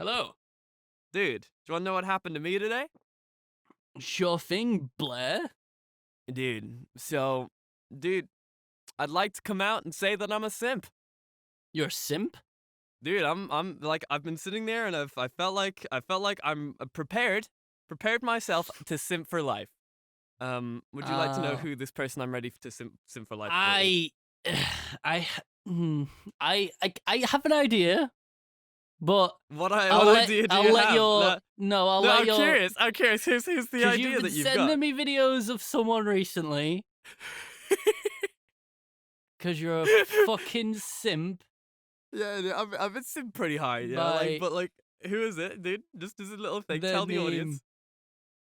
Hello. Dude, do you want to know what happened to me today? Sure thing, Blair. Dude, I'd like to come out and say that I'm a simp. You're a simp? Dude, I'm like I've been sitting there and I felt like I'm prepared myself to simp for life. Would you like to know who this person I'm ready to simp for life for is? I have an idea, but What idea do you let have? your I'm curious. I'm curious. Who's the idea that you've got? You've been sending me videos of someone recently. Cause you're a fucking simp. Yeah, dude, I've been simp pretty hard, but who is it, dude? Just as a little thing, tell the audience.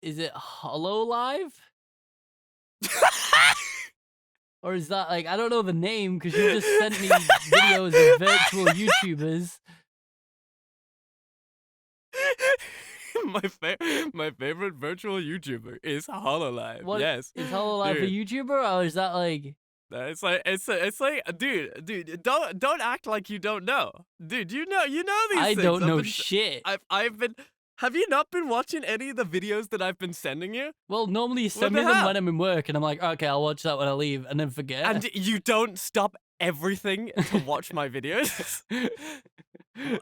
Is it Hololive? Or is that I don't know the name because you just sent me videos of virtual YouTubers. My favorite virtual YouTuber is Hololive. What, yes, is Hololive a YouTuber or is that it's like dude, don't act like you don't know, dude. You know these things. I don't know shit. I've been. Have you not been watching any of the videos that I've been sending you? Well, normally you send me them when I'm in work, and I'm like, okay, I'll watch that when I leave, and then forget. And you don't stop everything to watch my videos?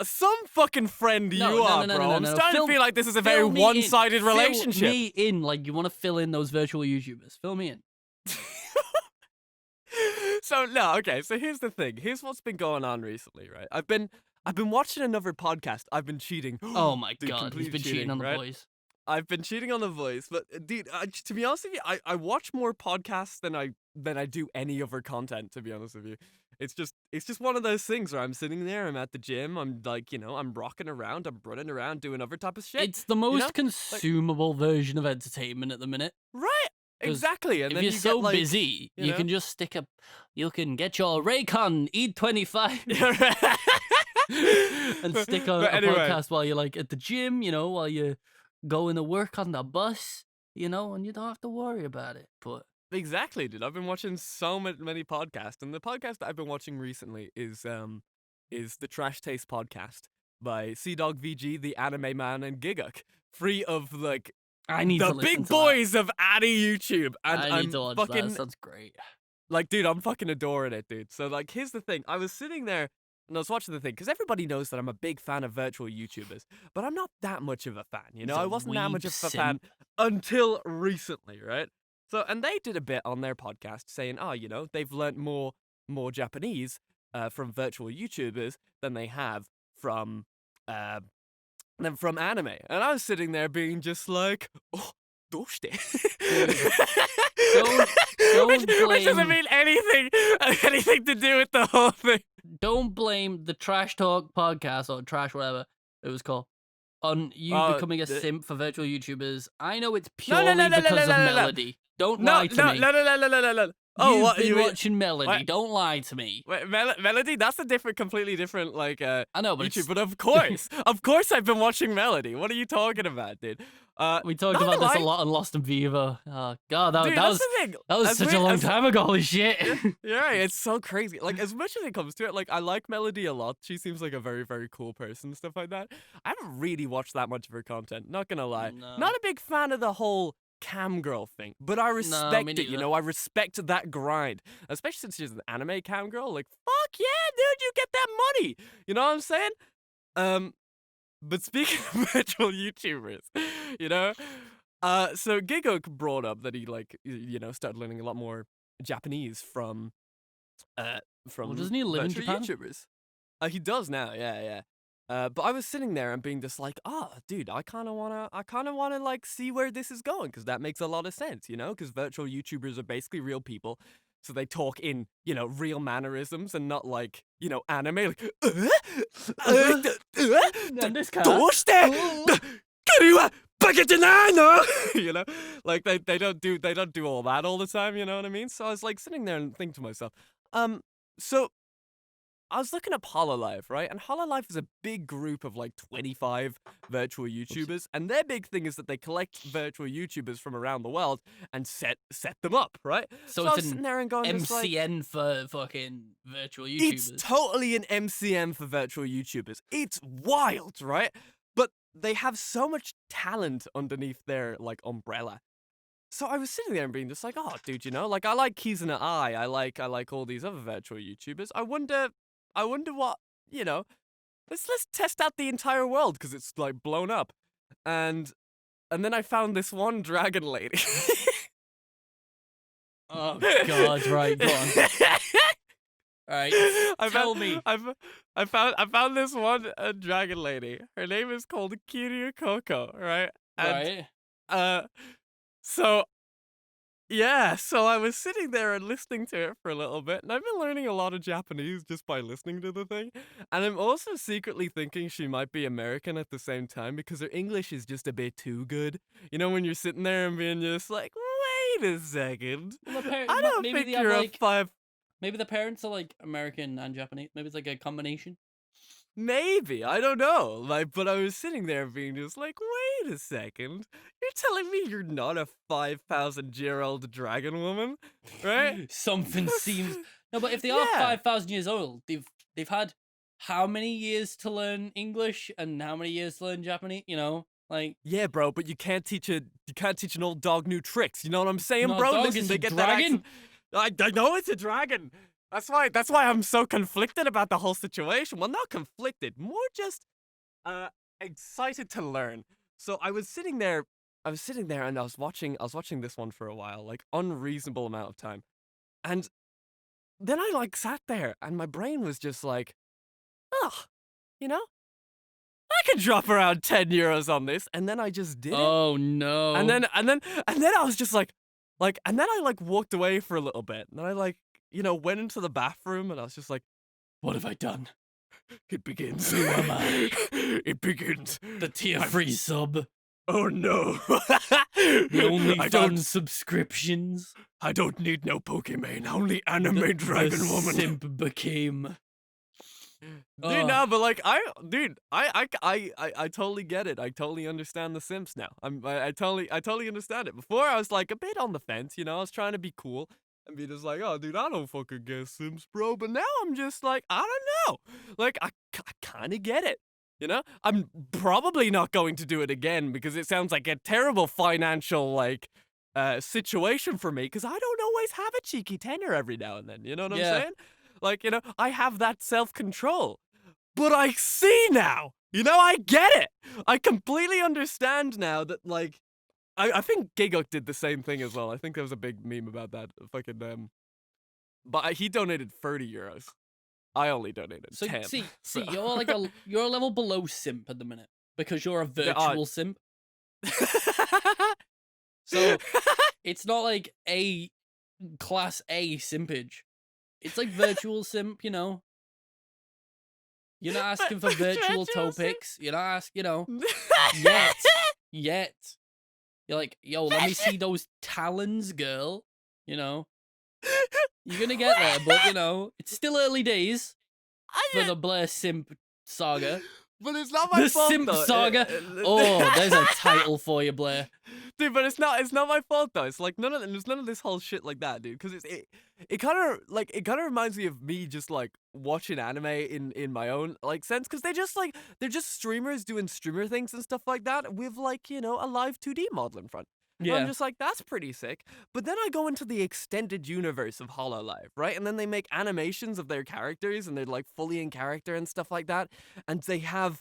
Some fucking friend you are, bro. I'm starting to feel like this is a very one-sided relationship. Fill me in, like you want to fill in those virtual YouTubers. Fill me in. So here's the thing. Here's what's been going on recently, right? I've been watching another podcast. I've been cheating. Oh my god, he's been cheating on The Voice. I've been cheating on The Voice, but dude, to be honest with you, I watch more podcasts than I do any other content. To be honest with you, it's just one of those things where I'm sitting there, I'm at the gym, I'm like, I'm rocking around, I'm running around, doing other type of shit. It's the most consumable version of entertainment at the minute. Right. Exactly. And if then you're so busy, you can just you can get your Raycon E25 and stick on a podcast while you're at the gym, while you're going to work on the bus, and you don't have to worry about it. But exactly, dude. I've been watching so many podcasts, and the podcast that I've been watching recently is the Trash Taste podcast by CDogVG, the Anime Man, and Giguk, free of I need the big boys of Addy YouTube, and I need to watch that. That sounds great. Dude, I'm fucking adoring it, dude. So, here's the thing. I was sitting there, and I was watching the thing, because everybody knows that I'm a big fan of virtual YouTubers, but I'm not that much of a fan, I wasn't that much of a fan until recently, right? So, and they did a bit on their podcast saying, they've learned more Japanese from virtual YouTubers than they have from anime. And I was sitting there being just like, oh, どうして? Which doesn't mean anything to do with the whole thing. Don't blame the Trash Talk podcast or Trash whatever it was called on you becoming a simp for virtual YouTubers. I know it's purely because of Melody. Don't lie to me. No. You've been watching Melody. What? Don't lie to me. Wait, Melody? That's a completely different, I know, but YouTube. But of course, I've been watching Melody. What are you talking about, dude? We talked about this a lot on Lost in Viva. Oh god, that was such a long time ago. Holy shit! You're right. It's so crazy. As much as it comes to it, I like Melody a lot. She seems like a very, very cool person and stuff like that. I haven't really watched that much of her content. Not gonna lie. No. Not a big fan of the whole cam girl thing, but I respect it. I respect that grind, especially since she's an anime cam girl. Fuck yeah, dude, you get that money. You know what I'm saying? But speaking of virtual YouTubers, so Giguk brought up that he started learning a lot more Japanese from well, doesn't he live in Japan? YouTubers. He does now, yeah. But I was sitting there and being just like, dude, I kind of wanna see where this is going, because that makes a lot of sense, because virtual YouTubers are basically real people, so they talk in, real mannerisms and not anime, they don't do all that all the time, you know what I mean? So I was sitting there and thinking to myself, so I was looking at Hololive, right? And Hololive is a big group of 25 virtual YouTubers, and their big thing is that they collect virtual YouTubers from around the world and set them up, right? So I it's was sitting there and going, MCN for fucking virtual YouTubers. It's totally an MCN for virtual YouTubers. It's wild, right? they have so much talent underneath their like umbrella. So I was sitting there and being just like, oh, dude, you know, like I like Keys in an Eye. I like all these other virtual YouTubers. I wonder what, you know, let's test out the entire world because it's like blown up. And then I found this one dragon lady. Oh God! Right, go on. All right, tell me. I found this one dragon lady. Her name is called Kiryu Coco, right? And, right. So yeah, so I was sitting there and listening to it for a little bit, and I've been learning a lot of Japanese just by listening to the thing. And I'm also secretly thinking she might be American at the same time because her English is just a bit too good. You know, when you're sitting there and being just like, wait a second. Well, I don't think you're a five. Maybe the parents are like American and Japanese. Maybe it's like a combination. Maybe, I don't know. Like, but I was sitting there being just like, wait a second. You're telling me you're not a 5,000-year-old dragon woman, right? Something seems no, but if they are 5,000 years old, they've had how many years to learn English and how many years to learn Japanese? You know, like yeah, bro. But you can't teach an old dog new tricks. You know what I'm saying, no, bro? dog, Listen, they get dragon. I know it's a dragon. That's why I'm so conflicted about the whole situation. Well, not conflicted, more just excited to learn. So I was sitting there and I was watching this one for a while, like unreasonable amount of time. And then I like sat there and my brain was just like, oh, you know, I could drop around 10 euros on this. And then I just did it. Oh no. And then I was just like, and then I like walked away for a little bit. And then I like, you know, went into the bathroom and I was just like, what have I done? It begins. Who am I? It begins. The tier 3 sub. Oh no. The only fun subscriptions. I don't need no Pokemon. Only anime dragon woman. Simp became. Dude, no, but like I totally get it. I totally understand the Simps now. I totally understand it. Before I was like a bit on the fence, you know, I was trying to be cool and be just like, oh, dude, I don't fucking get Simps, bro. But now I'm just like, I don't know. Like, I kind of get it. You know? I'm probably not going to do it again because it sounds like a terrible financial, like, situation for me because I don't always have a cheeky tenner every now and then. You know what I'm saying? Like, you know, I have that self-control. But I see now. You know, I get it. I completely understand now that, like, I think Gigok did the same thing as well. I think there was a big meme about that. Fucking, but he donated 30 euros. I only donated 10. See, you're like you're a level below Simp at the minute because you're a virtual Simp. So it's not like a class A simpage. It's like virtual Simp, you know. You're not asking for virtual toe pics. You're not asking, you know, yet. You're like, yo, let me see those talons, girl. You know, you're gonna get there, but you know, it's still early days for the Blair Simp saga. But it's not my fault. The Simp saga. Oh, there's a title for you, Blair. Dude, but it's not my fault though. It's like there's none of this whole shit like that, dude. Because it kind of reminds me of me just like watching anime in my own like sense. Because they're just streamers doing streamer things and stuff like that with like, you know, a live 2D model in front. Yeah. And I'm just like, that's pretty sick. But then I go into the extended universe of Hololive, right? And then they make animations of their characters and they're like fully in character and stuff like that. And they have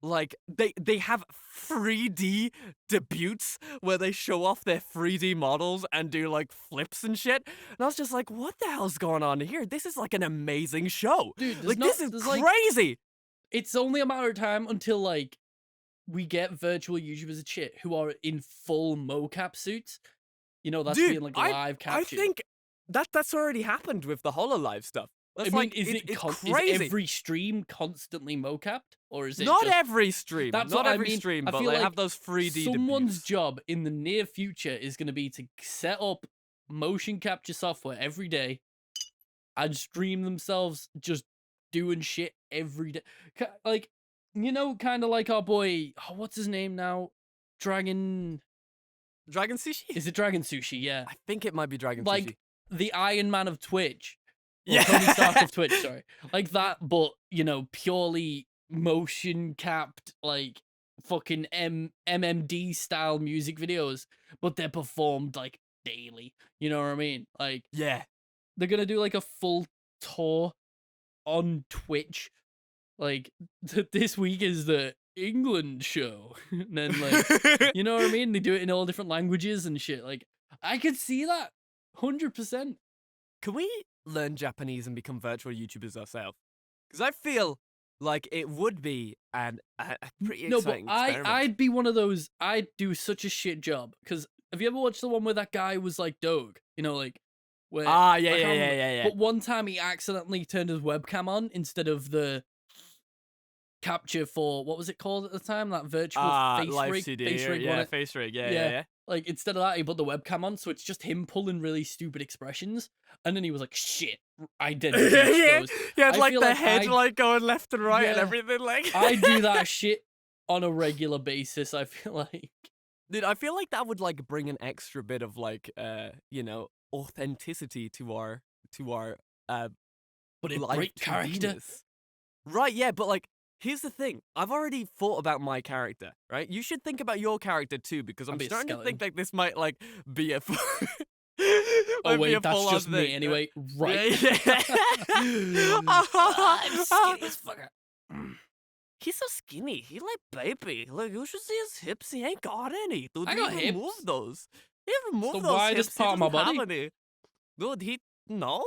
like they have 3D debuts where they show off their 3D models and do like flips and shit. And I was just like, what the hell's going on here? This is like an amazing show. Dude, like this is crazy. Like, it's only a matter of time until like we get virtual YouTubers and shit who are in full mocap suits. You know, that's being like live captured. I think that's already happened with the HoloLive stuff. That's is every stream constantly mocapped? Or is it not every stream? That's not what every I mean. stream, I but feel they like have those 3D someone's debuts. job in the near future is going to be to set up motion capture software every day and stream themselves just doing shit every day. Like, you know, kind of like our boy, what's his name now? Dragon Sushi? Is it Dragon Sushi? Yeah. I think it might be Dragon Sushi. Like the Iron Man of Twitch. Yeah. Tony Stark of Twitch, sorry. Like that, but, you know, purely motion capped, like fucking MMD style music videos, but they're performed like daily. You know what I mean? Like, Yeah. they're gonna do like a full tour on Twitch. Like, this week is the England show. And then, like, you know what I mean? They do it in all different languages and shit. Like, I could see that 100%. Can we learn Japanese and become virtual YouTubers ourselves? Because I feel like it would be a pretty No, but exciting experiment. I'd be one of those. I'd do such a shit job. Because have you ever watched the one where that guy was like Doug? You know, like, where. Yeah. But one time he accidentally turned his webcam on instead of the capture for, what was it called at the time? That virtual face live rig? CD, Face rig, yeah, face rig, yeah. Like, instead of that, he put the webcam on, so it's just him pulling really stupid expressions. And then he was like, shit, identity exposed. He had, I like, feel the like head, like, going left and right and Yeah. everything, like. I do that shit on a regular basis, I feel like. Dude, I feel like that would, like, bring an extra bit of, like, you know, authenticity to our But it live break character. TV-ness. Right, yeah, but, like, here's the thing. I've already thought about my character, right? You should think about your character too, because I'm I'll be a starting to think skeleton. like this might like be a. Oh wait, that's just me thing, anyway. Right. Yeah. I'm skinny as fuck. He's so skinny. He like baby. Like you should see his hips. He ain't got any. Dude, I he got even hips. moved those. He even moved the those widest hips. part of He my doesn't have body. any. Dude, he no.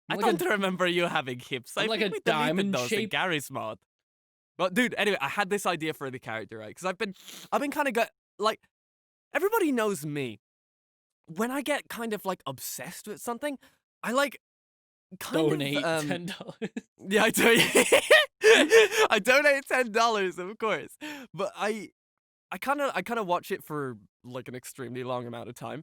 I'm I like don't remember you having hips. I'm I like think a we deleted diamond those in shape. Gary's mod. But dude, anyway, I had this idea for the character, right? Because I've been kind of like, everybody knows me. When I get kind of like obsessed with something, I like kind Donate of $10. Yeah, I do. I donate $10, of course. But I kind of watch it for like an extremely long amount of time.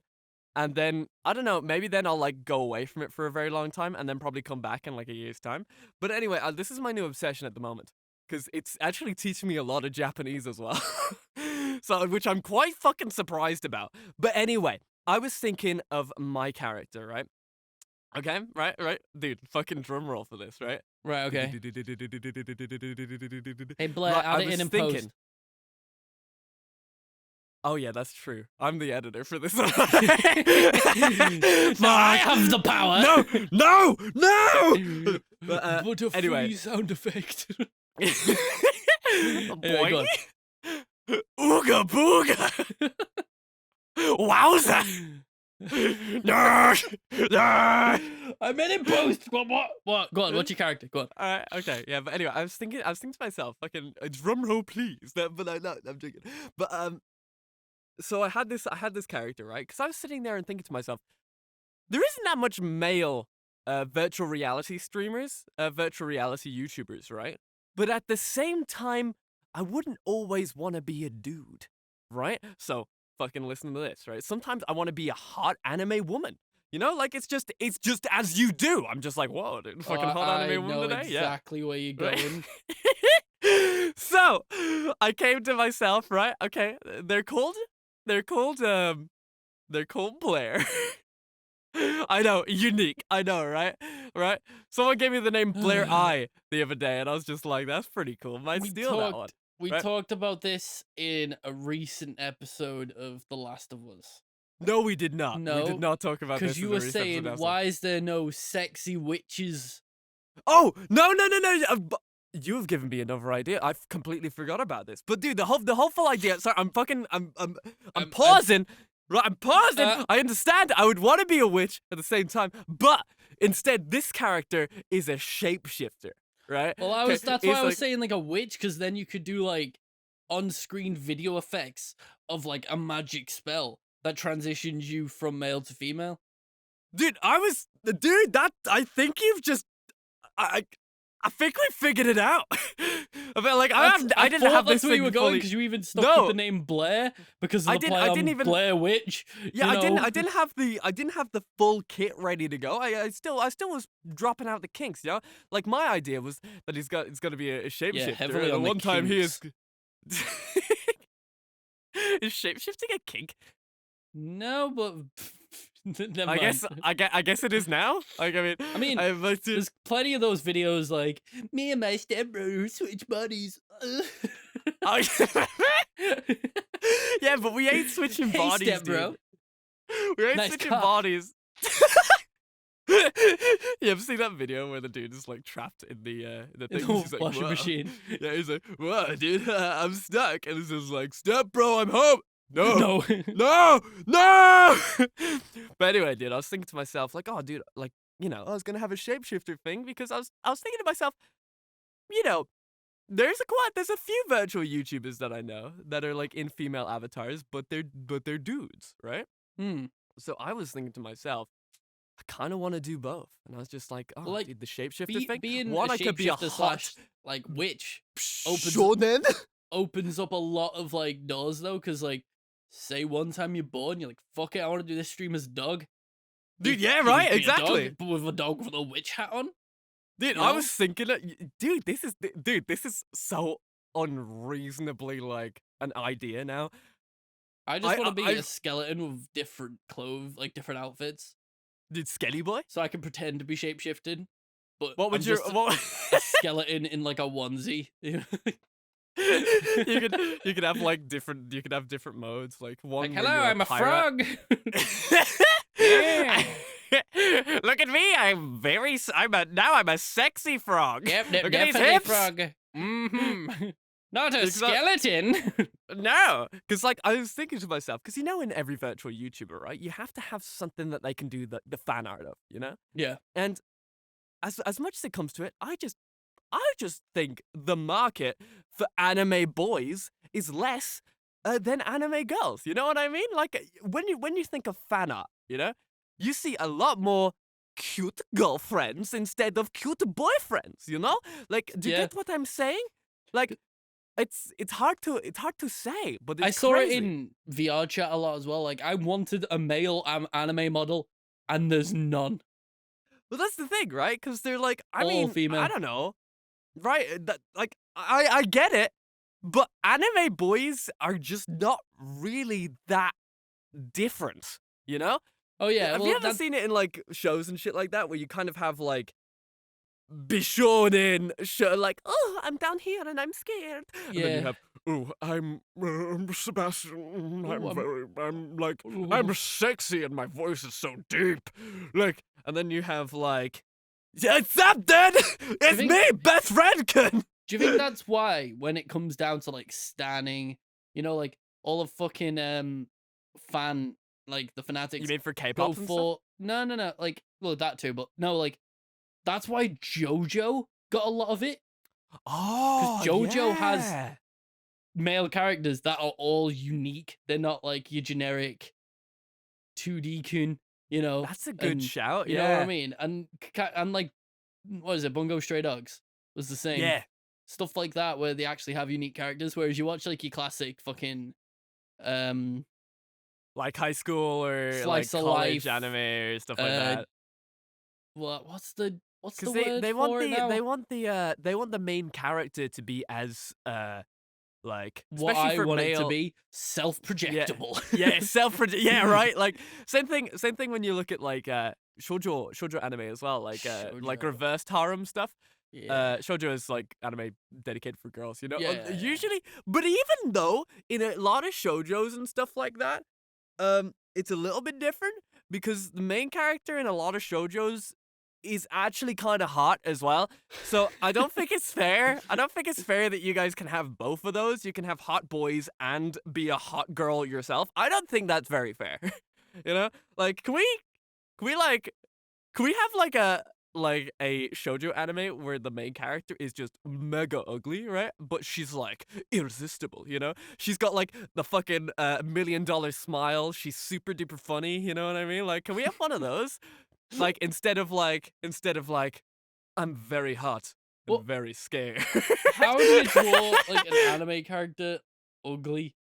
And then, I don't know, maybe then I'll like go away from it for a very long time and then probably come back in like a year's time. But anyway, this is my new obsession at the moment. Because it's actually teaching me a lot of Japanese as well. So, which I'm quite fucking surprised about. But anyway, I was thinking of my character, right? Okay, right? Dude, fucking drum roll for this, right? Right, okay. Hey Blair, Right, add I it was in thinking. post. Oh yeah, that's true. I'm the editor for this one. I have the power. No! But, But a anyway. free sound effect. Boy. go Ooga booga. Wowza. I'm in post. What? Go on. What's your character? Go on. Alright, okay, yeah, but anyway, I was thinking to myself, fucking drum roll, please. No, I'm joking. But so I had this character, right? Because I was sitting there and thinking to myself, there isn't that much male virtual reality streamers, virtual reality YouTubers, right? But at the same time, I wouldn't always want to be a dude, right? So fucking listen to this, right? Sometimes I want to be a hot anime woman. You know, like it's just as you do. I'm just like, whoa, dude, fucking hot anime woman today. Exactly where you're going. So I came to myself, right? Okay, they're called Blair. I know, unique. I know, right? Right? Someone gave me the name Blair I the other day, and I was just like, that's pretty cool. Might steal that one. We right? talked about this in a recent episode of The Last of Us. No, we did not. No, we did not talk about this. Because you were saying, why is there no sexy witches? Oh, no. You have given me another idea. I've completely forgot about this. But dude, the whole full idea. Sorry, I'm pausing. Right, I'm pausing. I understand. I would want to be a witch at the same time, but instead, this character is a shapeshifter. Right? Well, that's why I was saying like a witch, because then you could do like on-screen video effects of like a magic spell that transitions you from male to female. Dude, I think you've just I think we figured it out. But like I didn't have this that's where you were going, because you even stuck with the name Blair because of the play on Blair Witch. Yeah, I didn't have the full kit ready to go. I still was dropping out the kinks, you know? Like my idea was that it's gonna be a shapeshifter. Yeah, heavily on the one time he is kinks. Is shapeshifting a kink? No, but never I mind. I guess it is now. Like I mean, there's plenty of those videos like me and my stepbrother switch bodies. Yeah, but we ain't switching Hey, bodies, step bro. dude. We ain't Nice switching cock. bodies. You ever seen that video where the dude is like trapped in the thing? In the He's like, washing "Whoa." machine. Yeah, he's like, "Whoa, dude, I'm stuck," and it's just like, "Step, bro, I'm home." No, No. no, no. But anyway, dude, I was thinking to myself, like, oh, dude, like, you know, I was gonna have a shapeshifter thing because I was thinking to myself, you know, there's a few virtual YouTubers that I know that are like in female avatars, but they're dudes, right? Hmm. So I was thinking to myself, I kind of want to do both, and I was just like, oh, Like, dude, the shapeshifter thing. being One, a I could be a shapeshifter hot like witch opens shonen. opens up a lot of like doors though, because like, say one time you're bored and you're like, fuck it, I want to do this stream as a dog. Dude, You yeah, can right, be a exactly. dog, but with a dog with a witch hat on. Dude, You I know? was thinking that, dude, this is so unreasonably like an idea now. I just want to be I a skeleton with different clothes, like different outfits, Dude, Skelly Boy. so I can pretend to be shapeshifted. But What would I'm you? just What? a skeleton in like a onesie. you could have like different. You could have different modes. Like one. Like, where hello, you're I'm a pirate. frog. Yeah. Look at me! I'm a sexy frog. Yep, Look at these definitely hips. frog. Mm-hmm. Not a Exact- skeleton. No, because like I was thinking to myself, because you know, in every virtual YouTuber, right, you have to have something that they can do the fan art of, you know. Yeah. And as much as it comes to it, I just think the market for anime boys is less than anime girls. You know what I mean? Like when you think of fan art, you know, you see a lot more cute girlfriends instead of cute boyfriends. You know, like do you Yeah. get what I'm saying? Like it's hard to say, but it's I saw crazy. it in VR chat a lot as well. Like, I wanted a male anime model, and there's none. Well, that's the thing, right? Because they're like, I All mean, female. I don't know, right? That like I get it, but anime boys are just not really that different, you know? Oh yeah. Have Well, you ever seen it in like shows and shit like that, where you kind of have like Bishonen show, like, oh, I'm down here and I'm scared, and then you Yeah. have, oh, I'm Sebastian, Oh, I'm sexy and my voice is so deep, like, and then you have like, yeah, it's up, dude, it's think- me, best friendkin. Do you think that's why when it comes down to like standing, you know, like all of fucking fan, like the fanatics You mean for go K-pop and stuff? for no, like, well, that too, but no, like, that's why JoJo got a lot of it. Oh, JoJo has- yeah. Male characters that are all unique. They're not like your generic 2D kun, you know. That's a good and- shout. You Yeah, know what I mean? And like, what is it? Bungo Stray Dogs was the same. Yeah, Stuff like that where they actually have unique characters. Whereas you watch like your classic fucking like high school or like Slice of college life, anime or stuff like uh, that. what's the Because word they for want it the now? they want the main character to be as like, What especially I for want it male, to be self-projectable. yeah, yeah, right, like same thing when you look at like shoujo anime as well, like Shoujo. reversed harem stuff. Yeah. Shoujo is like anime dedicated for girls, you know. Yeah. Usually, but even though in a lot of shoujos and stuff like that, it's a little bit different because the main character in a lot of shoujos is actually kind of hot as well. So I don't think it's fair. I don't think it's fair that you guys can have both of those. You can have hot boys and be a hot girl yourself. I don't think that's very fair. You know, like can we have like a shoujo anime where the main character is just mega ugly, right? But she's like irresistible, you know? She's got like the fucking $1 million smile. She's super duper funny, you know what I mean? Like, can we have one of those? Like instead of like I'm very hot and Well, very scared. How do you draw like an anime character ugly?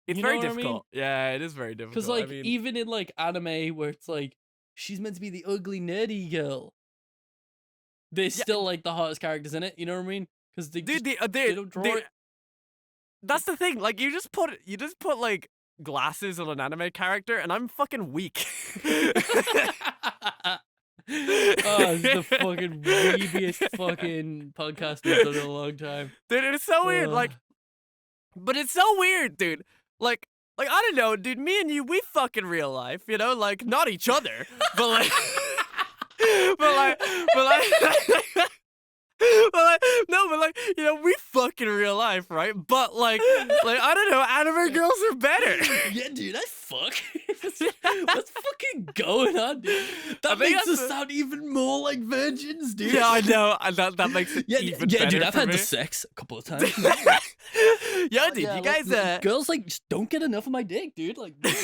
It's You know very what I mean? difficult. Yeah, it is very difficult. Because like I mean, even in like anime where it's like she's meant to be the ugly nerdy girl, there's Yeah. still like the hottest characters in it. You know what I mean? Because they dude, they don't draw it. that's the thing. Like you just put like glasses on an anime character, and I'm fucking weak. Oh, it's the fucking weebiest fucking podcast we've done in a long time. Dude, it's so weird. Like, Ugh. But it's so weird, dude. Like I don't know, dude. Me and you, we fuck in real life, you know, like not each other, but like, but like. But like, no, but like, you know, we fuck in real life, right? But like I don't know, anime girls are better. Yeah, dude, I fuck. What's fucking going on, dude? That makes us sound even more like virgins, dude. Yeah, I know. That makes it even better. Yeah, dude, I've for had me. the sex a couple of times. Yo, dude, you guys, girls like just don't get enough of my dick, dude. Like, dude,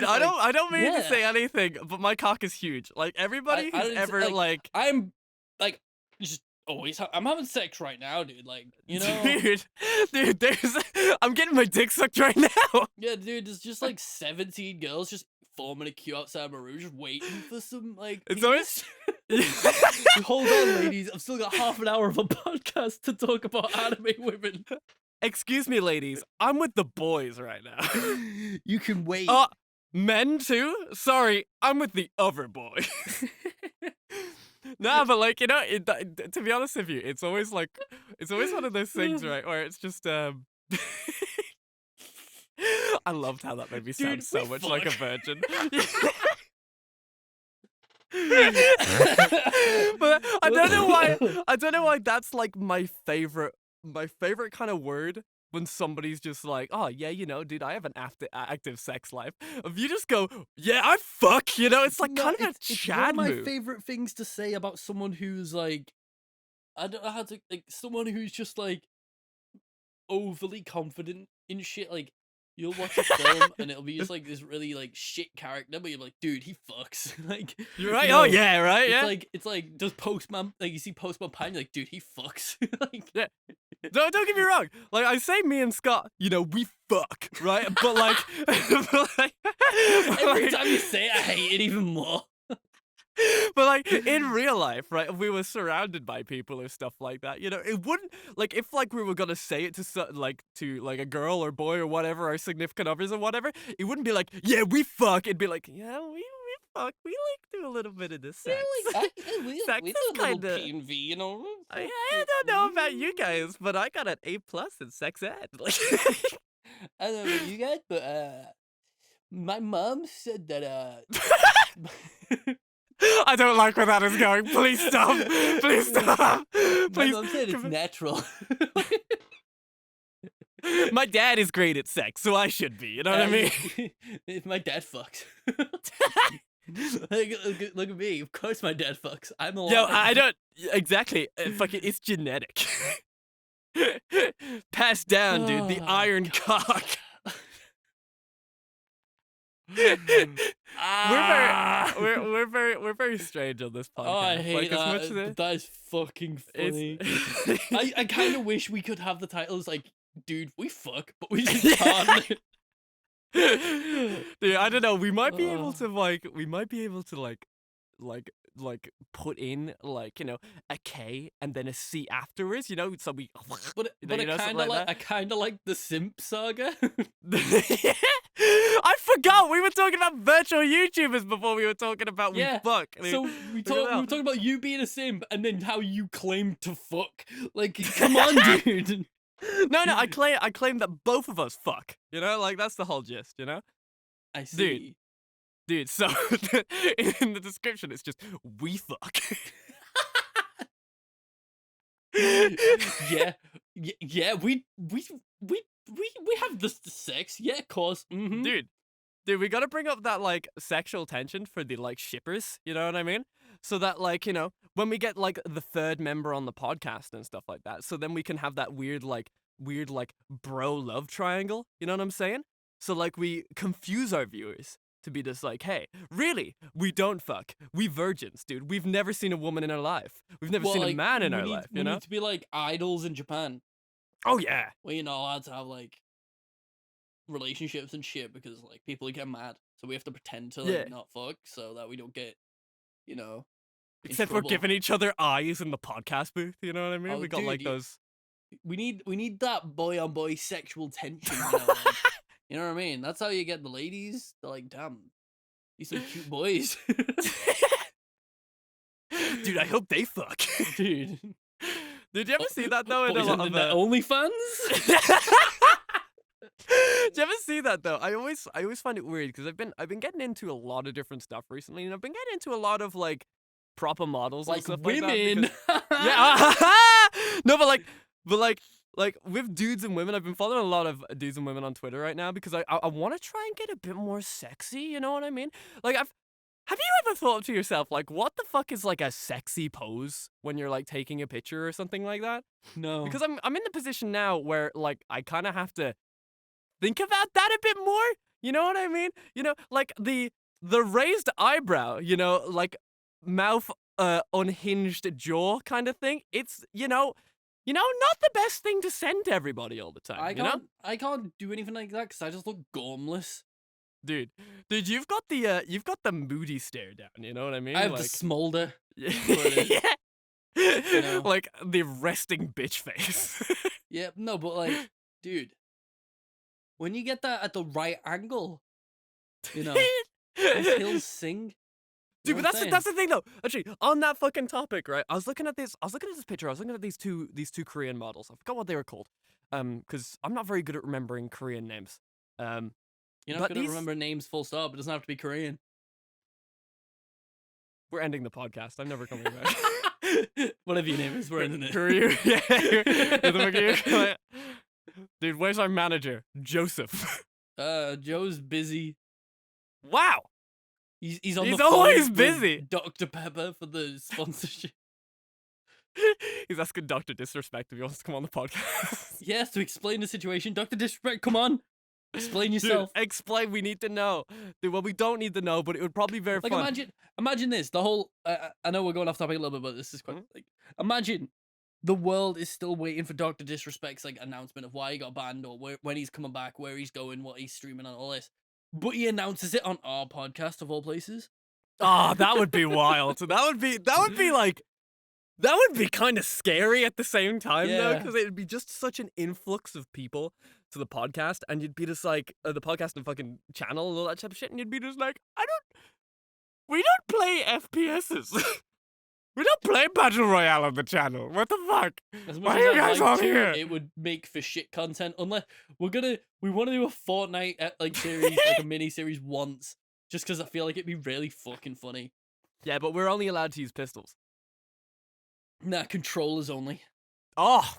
I don't mean to say anything, but my cock is huge. Like everybody who's ever like, I'm like just always. I'm having sex right now, dude. Like, you know, dude, I'm getting my dick sucked right now. Yeah, dude, there's just like 17 girls just forming a queue outside my room, just waiting for some like. It's always. Hold on, ladies. I've still got half an hour of a podcast to talk about anime women. Excuse me, ladies. I'm with the boys right now. You can wait. Men too? Sorry, I'm with the other boys. Nah, but like, you know, to be honest with you, it's always one of those things, right, where it's just I loved how that made me sound so much like a virgin. But I don't know why that's like my favorite kind of word. When somebody's just like, oh, yeah, you know, dude, I have an active sex life. If you just go, yeah, I fuck, you know, it's like kind of a Chad move. One of my favorite things to say about someone who's like, I don't know how to, like, someone who's just like overly confident in shit. Like, you'll watch a film and it'll be just like this really like shit character, but you're like, dude, he fucks. Like, you're right. You know, oh yeah, right. Yeah. It's like does Postman, like you see Postman Pine, you're like, dude, he fucks. Like, yeah. Don't get me wrong. Like I say, me and Scott, you know, we fuck, right? But like, every time you say it, I hate it even more. But like in real life, right? If we were surrounded by people or stuff like that, you know, it wouldn't like if like we were gonna say it to a girl or boy or whatever, our significant others or whatever, it wouldn't be like, yeah, we fuck. It'd be like, yeah, we fuck. We like do a little bit of this sex. Sex we is kind of P&V, you know. I don't know about you guys, but I got an A+ in sex ed. Like, I don't know about you guys, but my mom said that I don't like where that is going. Please stop. Please stop. Please. My mom said it's natural. My dad is great at sex, so I should be. You know what I mean? If my dad fucks. Look at me. Of course my dad fucks. I'm alive. Yo, I don't... Exactly. Fucking, it's genetic. Passed down, dude. The iron cock. We're very strange on this podcast. Oh, I hate like, that. That is fucking funny. I kind of wish we could have the titles like, dude, we fuck, but we just can't. Dude, I don't know. We might be able to put in like, you know, a K and then a C afterwards, you know, so we. But I kind of like the Simp saga. I forgot we were talking about virtual YouTubers before we were talking about we fuck. So we were talking about you being a simp and then how you claim to fuck. Like, come on, dude. No, I claim that both of us fuck. You know, like that's the whole gist. You know. I see. Dude. So in the description, it's just we fuck. Yeah. We have the sex. Yeah, of course. Mm-hmm. Dude, we gotta bring up that like sexual tension for the like shippers. You know what I mean? So that like, you know, when we get like the third member on the podcast and stuff like that, so then we can have that weird bro love triangle. You know what I'm saying? So like we confuse our viewers to be just like, hey, really? We don't fuck. We virgins, dude. We've never seen a woman in our life. We've never seen a man in our life. You know? We need to be like idols in Japan. Oh yeah. Where you're not allowed to have like relationships and shit because like people get mad, so we have to pretend to like not fuck so that we don't get, you know. Except we're giving each other eyes in the podcast booth. You know what I mean? We got like those. We need that boy on boy sexual tension. You know, like, you know what I mean? That's how you get the ladies. They're like, damn, these are cute boys. Dude, I hope they fuck. Dude. Did you ever see that though? In a Boys lot on of the OnlyFans? Do you ever see that though? I always find it weird because I've been getting into a lot of different stuff recently, and I've been getting into a lot of like proper models and Like stuff women. like that. Yeah, no, but like with dudes and women, I've been following a lot of dudes and women on Twitter right now because I want to try and get a bit more sexy. You know what I mean? Like have you ever thought to yourself like what the fuck is like a sexy pose when you're like taking a picture or something like that? No. Because I'm in the position now where like I kind of have to think about that a bit more. You know what I mean? You know, like the raised eyebrow, you know, like mouth unhinged jaw kind of thing. It's, not the best thing to send to everybody all the time, I can't do anything like that because I just look gormless. Dude, you've got the moody stare down, you know what I mean? I have like, the smolder. yeah. know? Like the resting bitch face. Yeah, no, but like, dude, when you get that at the right angle, those hills sing. Dude, but that's the thing though. Actually, on that fucking topic, right? I was looking at this picture. I was looking at these two Korean models. I forgot what they were called. Because I'm not very good at remembering Korean names. You're not good at remember names full stop. It doesn't have to be Korean. We're ending the podcast. I'm never coming back. Whatever your name is, we're ending it. Korea. Yeah. Dude, where's our manager? Joseph. Joe's busy. Wow. He's on He's the always phone busy. with Dr. Pepper for the sponsorship. He's asking Dr. Disrespect if he wants to come on the podcast. Yes, to explain the situation. Dr. Disrespect, come on. Explain yourself. Dude, explain. We need to know. Dude, well, we don't need to know, but it would probably be very fun. Imagine this. The whole. I know we're going off topic a little bit, but this is quite. Like, imagine the world is still waiting for Dr. Disrespect's like announcement of why he got banned or when he's coming back, where he's going, what he's streaming, and all this. But he announces it on our podcast of all places. Oh, that would be wild. So that would be kind of scary at the same time, though, because it would be just such an influx of people to the podcast, and you'd be just like, the podcast and fucking channel and all that type of shit, and you'd be just like, we don't play FPSs. We don't play Battle Royale on the channel. What the fuck? Why are you guys on here? It would make for shit content, unless we want to do a Fortnite series, like a mini series once, just because I feel like it'd be really fucking funny. Yeah, but we're only allowed to use pistols. Nah, controllers only. Oh,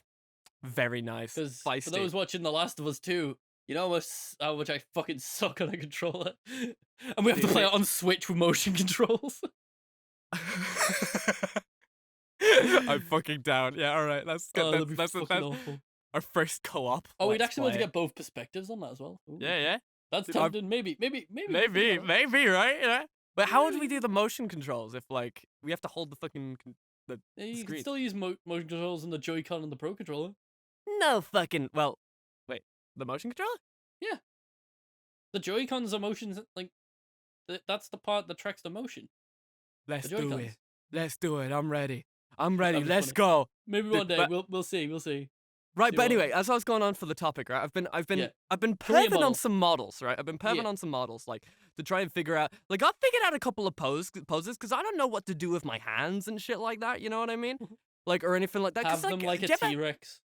very nice. Because for those watching The Last of Us 2, you know how much I fucking suck on a controller, and we have to play it on Switch with motion controls. I'm fucking down. Yeah, all right. That's good. That's awful. Our first co-op. Oh, we'd actually want to get both perspectives on that as well. Ooh. Yeah. That's tempting. Maybe, right? Yeah. But how would we do the motion controls if like we have to hold the fucking the you screen? Can still use motion controls on the Joy-Con and the Pro Controller. No fucking. Well, wait. The motion controller? Yeah. The Joy-Cons are motions like. That's the part that tracks the motion. Let's do it. I'm ready. Let's go. Maybe one day we'll see. Right, but anyway, as I was going on for the topic, right? I've been perving on some models, right? I've been perving on some models, like to try and figure out. Like I've figured out a couple of poses because I don't know what to do with my hands and shit like that. You know what I mean? Like or anything like that. Have them like a T-Rex.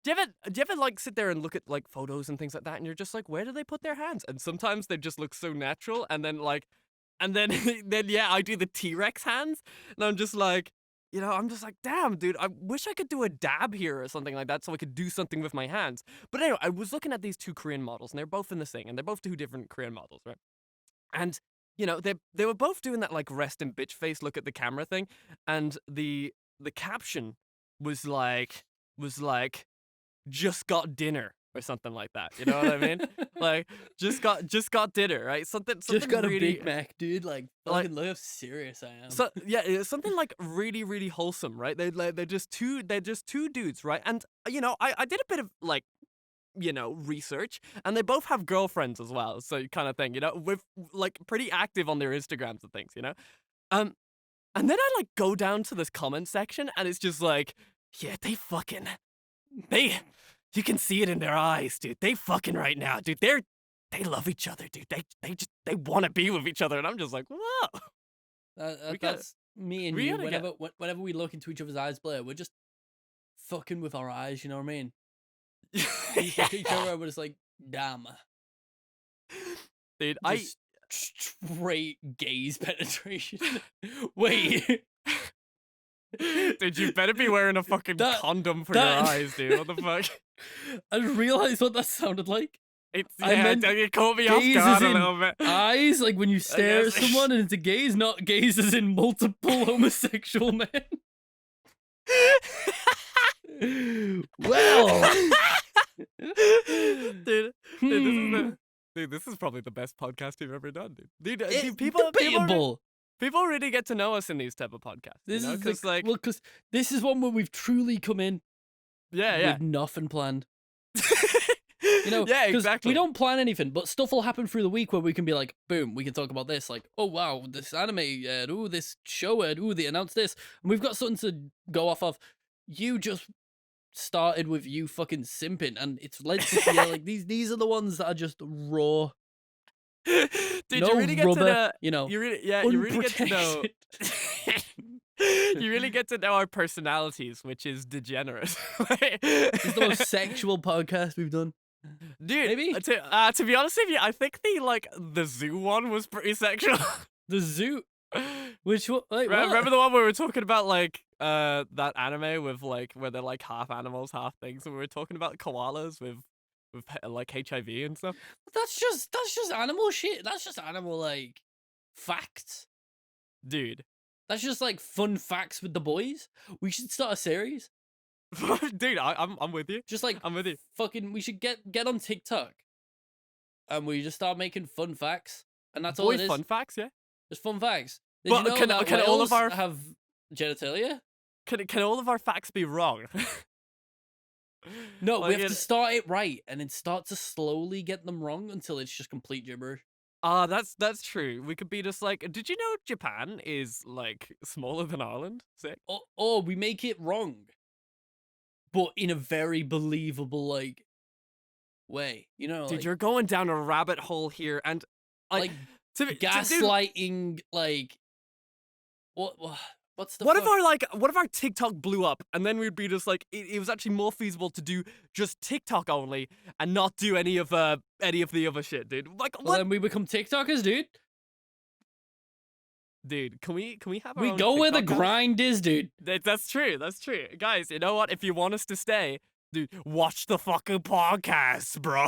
Do you ever like sit there and look at like photos and things like that, and you're just like, where do they put their hands? And sometimes they just look so natural, and then yeah, I do the T-Rex hands, and I'm just like, damn, dude, I wish I could do a dab here or something like that so I could do something with my hands. But anyway, I was looking at these two Korean models, and they're both in this thing, and they're both two different Korean models, right? And, they were both doing that, like, rest in bitch face look at the camera thing, and the caption was like, just got dinner. Or something like that, you know what I mean? Like, just got dinner, right? Something just got really, a Big Mac, dude. Like, fucking look how serious I am. So yeah, it's something like really, really wholesome, right? They're just two dudes, right? And I did a bit of like, research, and they both have girlfriends as well, so kind of thing, with like pretty active on their Instagrams and things, and then I like go down to this comment section, and it's just like, yeah, you can see it in their eyes, dude. They fucking right now, dude. They love each other, dude. They want to be with each other, and I'm just like, whoa. That's me and you. Whenever we look into each other's eyes, Blair, we're just fucking with our eyes, you know what I mean? We look at each other, but it's like, damn. Dude, Just straight gaze penetration. Wait. Dude, you better be wearing a fucking condom for your eyes, dude. What the fuck? I just realized what that sounded like. I meant it caught me off guard a little bit. Eyes, like when you stare at someone, and it's a gaze, not gaze as in multiple homosexual men. Well, dude, this is probably the best podcast we've ever done, dude. People really get to know us in these type of podcasts. This is because this is one where we've truly come in, with nothing planned. You know, yeah, exactly. We don't plan anything, but stuff will happen through the week where we can be like, boom, we can talk about this. Like, oh wow, this anime, this show, they announced this, and we've got something to go off of. You just started with you fucking simping, and it's led to like these are the ones that are just raw. Dude, no you really get rubber, to know, you know, you really get to know. You really get to know our personalities, which is degenerate. It's the most sexual podcast we've done. Dude, maybe to be honest with you, I think the zoo one was pretty sexual. The zoo, which one? Like, remember the one where we were talking about that anime with where they're like half animals, half things, and we were talking about koalas with like HIV and stuff. That's just animal shit. That's just animal like facts, dude. That's just like fun facts with the boys. We should start a series. Dude, I'm with you. Just like I'm with you. Fucking, we should get on TikTok, and we just start making fun facts, and that's all Boy it is. Fun facts, yeah. Just fun facts. Did well, you know can whales all of our have genitalia? Can all of our facts be wrong? No, we have to start it right, and then start to slowly get them wrong until it's just complete gibberish. That's true. We could be just like, did you know Japan is like smaller than Ireland? Sick. Or we make it wrong, but in a very believable way. You know, dude, you're going down a rabbit hole here, and gaslighting. What's the what if our TikTok blew up, and then we'd be just like, it was actually more feasible to do just TikTok only and not do any of the other shit, dude. Like, well, then we become TikTokers, dude. Dude, can we have our we own go TikTok where the now? Grind is, dude. That's true. Guys, you know what? If you want us to stay, dude, watch the fucking podcast, bro.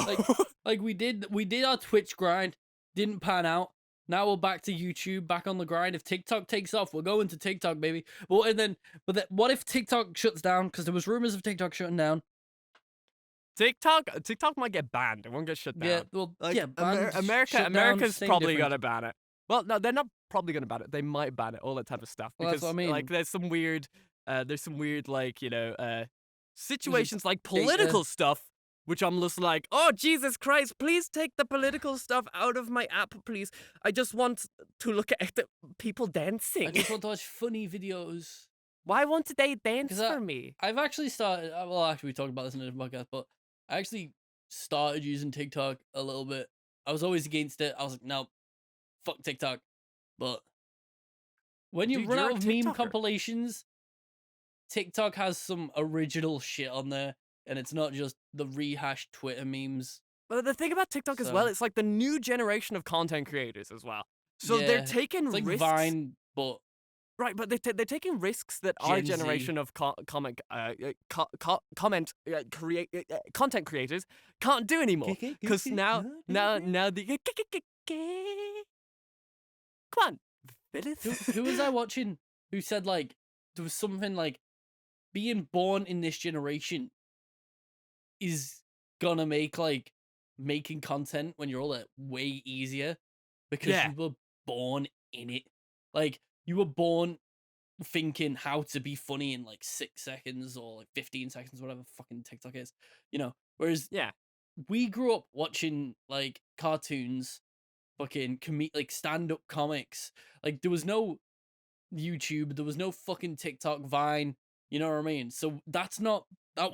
Like we did our Twitch grind, didn't pan out. Now we're back to YouTube, back on the grind. If TikTok takes off, we're going to TikTok, baby. But then, what if TikTok shuts down? Because there was rumors of TikTok shutting down. TikTok might get banned. It won't get shut down. Yeah, well, America's probably gonna ban it. Well, no, they're not probably gonna ban it. They might ban it, all that type of stuff. Well, because that's what I mean. there's some weird situations like political stuff, which I'm just like, oh, Jesus Christ, please take the political stuff out of my app, please. I just want to look at the people dancing. I just want to watch funny videos. Why won't they dance for me? I've actually started, well, actually, we talked about this in a podcast, but I actually started using TikTok a little bit. I was always against it. I was like, no, fuck TikTok. But when you run out of meme compilations, TikTok has some original shit on there. And it's not just the rehashed Twitter memes. But the thing about TikTok as well, it's like the new generation of content creators as well. So they're taking it's like risks. Vine, but right, but they're taking risks that our generation of content creators can't do anymore. Because now the come on, who was I watching? Who said there was something being born in this generation is gonna make making content when you're older way easier because you were born in it. You were born thinking how to be funny in 6 seconds or 15 seconds, whatever fucking TikTok is, whereas we grew up watching cartoons, fucking stand-up comics. There was no YouTube, there was no fucking TikTok, Vine, you know what I mean? So that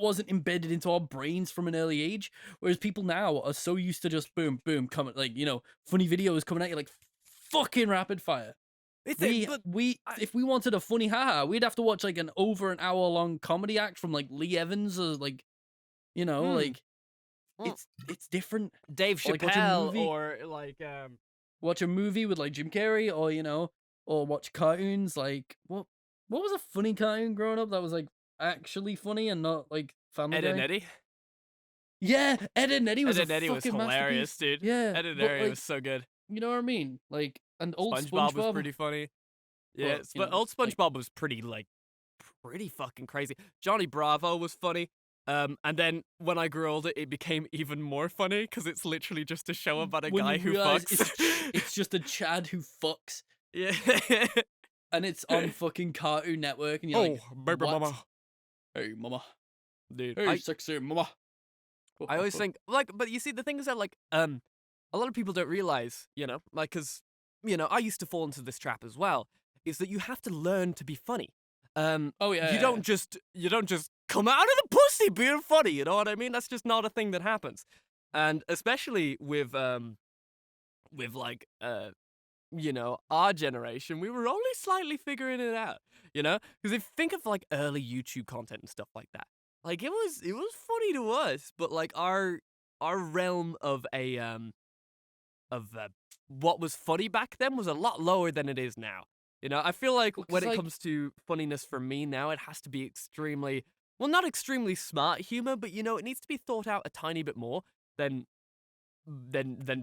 wasn't embedded into our brains from an early age. Whereas people now are so used to just boom, boom, coming, funny videos coming at you fucking rapid fire. If we wanted a funny haha, we'd have to watch like an over an hour long comedy act from like Lee Evans or like, like it's different. Dave Or, like, watch a Chappelle movie. or like Watch a movie with like Jim Carrey, or watch cartoons. Like what was a funny cartoon growing up that was like actually funny and not like Family Ed Guy? and Eddie. Yeah, Ed and Eddie was Ed and Eddie was fucking hilarious, masterpiece. dude. Yeah, Ed and but, Eddie like, was so good. you know what I mean? Like, and old SpongeBob was pretty funny. Yeah, But, old SpongeBob was pretty fucking crazy. Johnny Bravo was funny. And then when I grew older, it became even more funny because it's literally just a show about a when guy you who realize fucks. it's just a Chad who fucks, Yeah. and it's on fucking Cartoon Network, and you're like, baby what? mama. Hey, mama. Dude, Hey, sexy mama. I always think, like, but you see, the thing is that, like, a lot of people don't realize, like, because, I used to fall into this trap as well, is that you have to learn to be funny. Oh yeah. You don't just come out of the pussy being funny. You know what I mean? That's just not a thing that happens. And especially with like our generation, we were only slightly figuring it out. Because if you think of like early YouTube content and stuff like that, like it was funny to us, but like our realm of what was funny back then was a lot lower than it is now. I feel like when it comes to funniness for me now, it has to be extremely, well, not extremely smart humor, but it needs to be thought out a tiny bit more than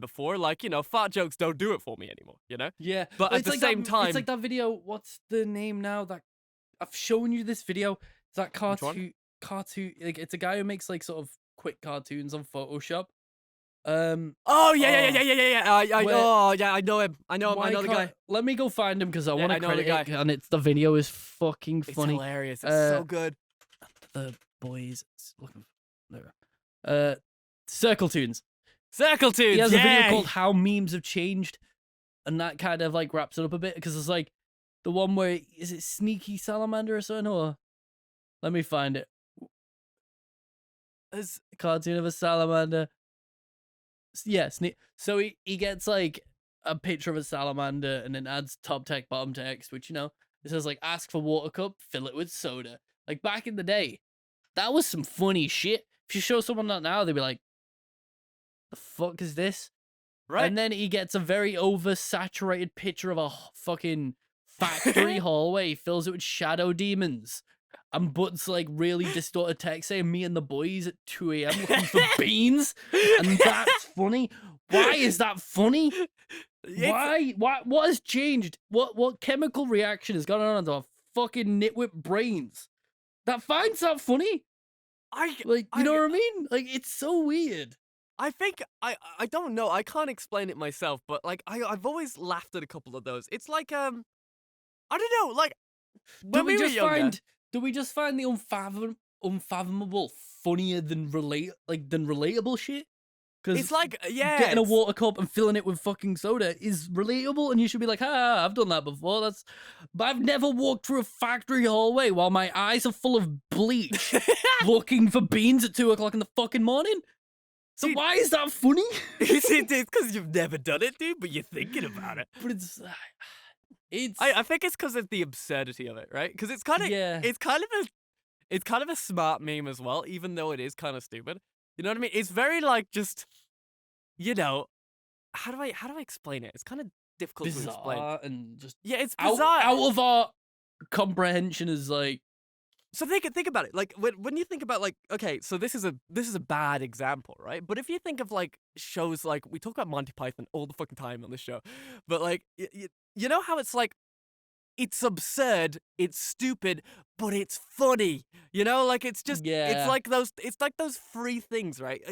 before. Like, fart jokes don't do it for me anymore, Yeah. But at the same time, it's like that video. What's the name now? That I've shown you this video. It's that cartoon. Like, it's a guy who makes like sort of quick cartoons on Photoshop. Oh yeah. I know him. I know the guy. Let me go find him because I want to know credit the guy. it, and the video is fucking funny. It's hilarious. It's so good. The boys looking there. Circle Tunes. Circle Tunes. He has a video called "How Memes Have Changed," and that kind of like wraps it up a bit because it's like the one where is it Sneaky Salamander or something, or let me find it. There's a cartoon of a salamander. Yeah, so he gets like a picture of a salamander and then adds top text, bottom text, which it says like ask for water cup, fill it with soda. Like back in the day, that was some funny shit. If you show someone that now, they'd be like, "The fuck is this?" Right. And then he gets a very oversaturated picture of a fucking factory hallway. He fills it with shadow demons. And puts like really distorted text saying me and the boys at 2 a.m. looking for beans. And that's funny. Why is that funny? Why? What has changed? What chemical reaction has gone on into our fucking nitwit brains that finds that funny? You know what I mean? Like, it's so weird. I think I don't know. I can't explain it myself, but like I've always laughed at a couple of those. It's like I don't know, like when we were younger. Do we just find the unfathomable funnier than relatable shit? Because it's like, getting a water cup and filling it with fucking soda is relatable, and you should be like, I've done that before. But I've never walked through a factory hallway while my eyes are full of bleach, looking for beans at 2 o'clock in the fucking morning. So dude, why is that funny? It's because you've never done it, dude, but you're thinking about it. But I think it's because of the absurdity of it, right? Because it's kind of it's kind of a smart meme as well, even though it is kind of stupid. You know what I mean? It's very like just, how do I explain it? It's kind of difficult to explain. And just it's bizarre. Out of our comprehension is like. So think about it. Like when you think about like, okay, so this is a bad example, right? But if you think of like shows like we talk about Monty Python all the fucking time on this show, but like you know how it's like it's absurd, it's stupid, but it's funny. Like it's just it's like those free things, right?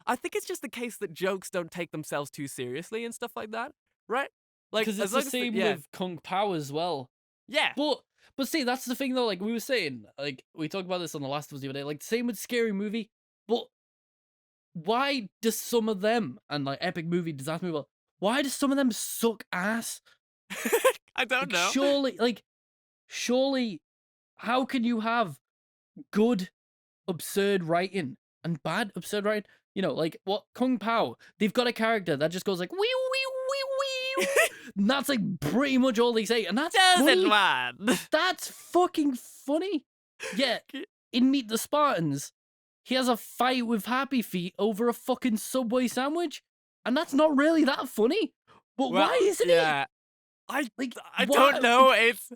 I think it's just the case that jokes don't take themselves too seriously and stuff like that, right? Like because it's the same with Kung Pao as well. Yeah. But see, that's the thing though, like we were saying, like we talked about this on The Last of Us the other day, like same with Scary Movie, but why do some of them, and like Epic Movie, Disaster Movie, why do some of them suck ass? I don't know. Surely, how can you have good, absurd writing and bad, absurd writing? Like what Kung Pao, they've got a character that just goes like wee wee wee wee And that's like pretty much all they say, and that's Chosen funny. one. That's fucking funny. Yeah, in Meet the Spartans, he has a fight with Happy Feet over a fucking Subway sandwich, and that's not really that funny. But Well, why isn't it? I Like, I why- don't know. It's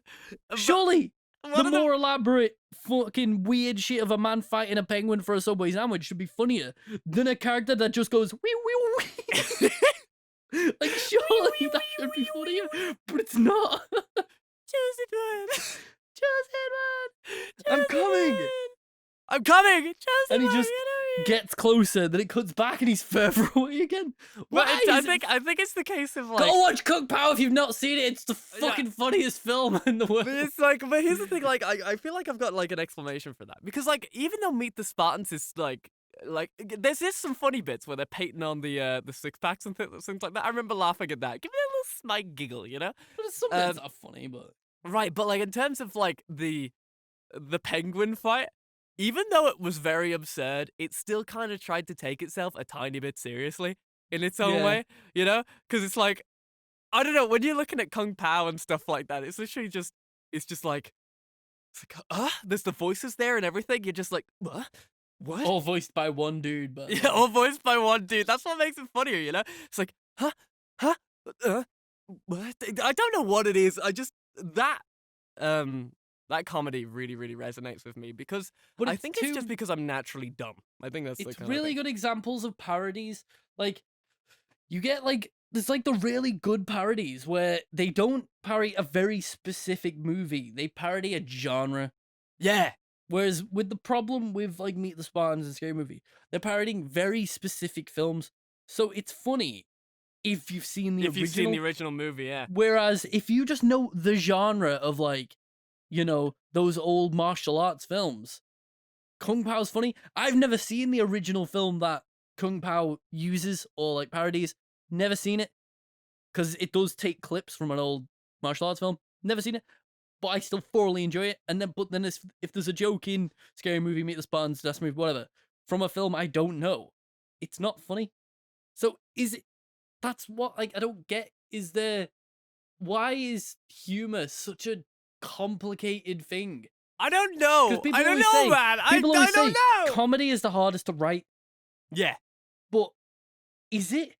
Surely one the of the- more elaborate fucking weird shit of a man fighting a penguin for a Subway sandwich should be funnier than a character that just goes wee wee wee. Like, surely that should be funnier, but it's not. Chosen one. Chosen one. I'm coming. I'm coming. Chosen And he one, just get over here. gets closer, then it cuts back, and he's further away again. But Why? I think it's the case of like. Go watch Kung Pao if you've not seen it. It's the fucking funniest film in the world. But it's like, but here's the thing, like, I feel like I've got like an explanation for that, because like, even though Meet the Spartans is like there's just some funny bits where they're painting on the six packs and things like that. I remember laughing at that. Give me a little snide giggle, you know? But it's something that's not funny, but Right, but like in terms of like the penguin fight, even though it was very absurd, it still kind of tried to take itself a tiny bit seriously in its own Yeah. way, you know? Because it's like, I don't know, when you're looking at Kung Pao and stuff like that, it's literally just, it's like, there's the voices there and everything. You're just like, what? all voiced by one dude. But Yeah, all voiced by one dude. That's what makes it funnier, you know? It's like, what? I don't know what it is. I just, that comedy really, really resonates with me, because But I think it's just too- because I'm naturally dumb. I think that's the it's kind really of good examples of parodies. Like, you get like there's like the really good parodies where they don't parody a very specific movie; they parody a genre. Yeah. Whereas with the problem with like Meet the Spartans and Scary Movie, they're parodying very specific films, so it's funny if you've seen the If original. you've seen the original movie, yeah. Whereas if you just know the genre of like, you know, those old martial arts films, Kung Pao's funny. I've never seen the original film that Kung Pao uses or like parodies. Never seen it, because it does take clips from an old martial arts film. Never seen it, but I still thoroughly enjoy it. And then, but then if there's a joke in Scary Movie, Meet the Spartans, Death Movie, whatever, from a film I don't know, it's not funny. So is it? That's what like I don't get. Is there? Why is humor such a complicated thing? I don't know. 'Cause people I don't always know, say- man. I People always don't say know. comedy is the hardest to write, Yeah. but is it?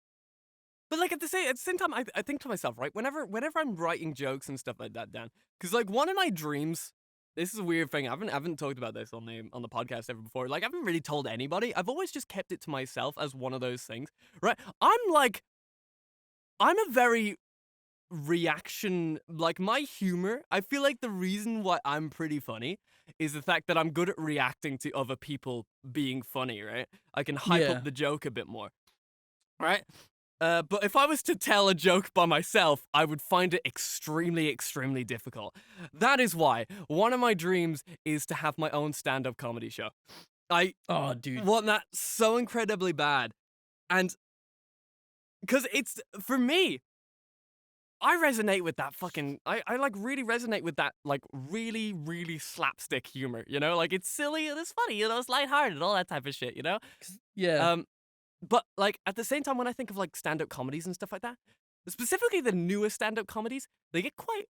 But like at the same time, I think to myself, right? Whenever I'm writing jokes and stuff like that, Dan, because like one of my dreams, this is a weird thing. I haven't talked about this on the podcast ever before. Like I haven't really told anybody. I've always just kept it to myself as one of those things, right? I'm a very reaction, like my humor. I feel like the reason why I'm pretty funny is the fact that I'm good at reacting to other people being funny, right? I can hype Yeah. up the joke a bit more, right? But if I was to tell a joke by myself, I would find it extremely, extremely difficult. That is why one of my dreams is to have my own stand-up comedy show. I Oh, dude. want that so incredibly bad. And because it's, for me, I resonate with that fucking, I like really resonate with that, like really, really slapstick humor, you know? Like it's silly and it's funny, you know? It's lighthearted, all that type of shit, you know? Yeah. But like at the same time, when I think of like stand-up comedies and stuff like that, specifically the newest stand-up comedies, they get quite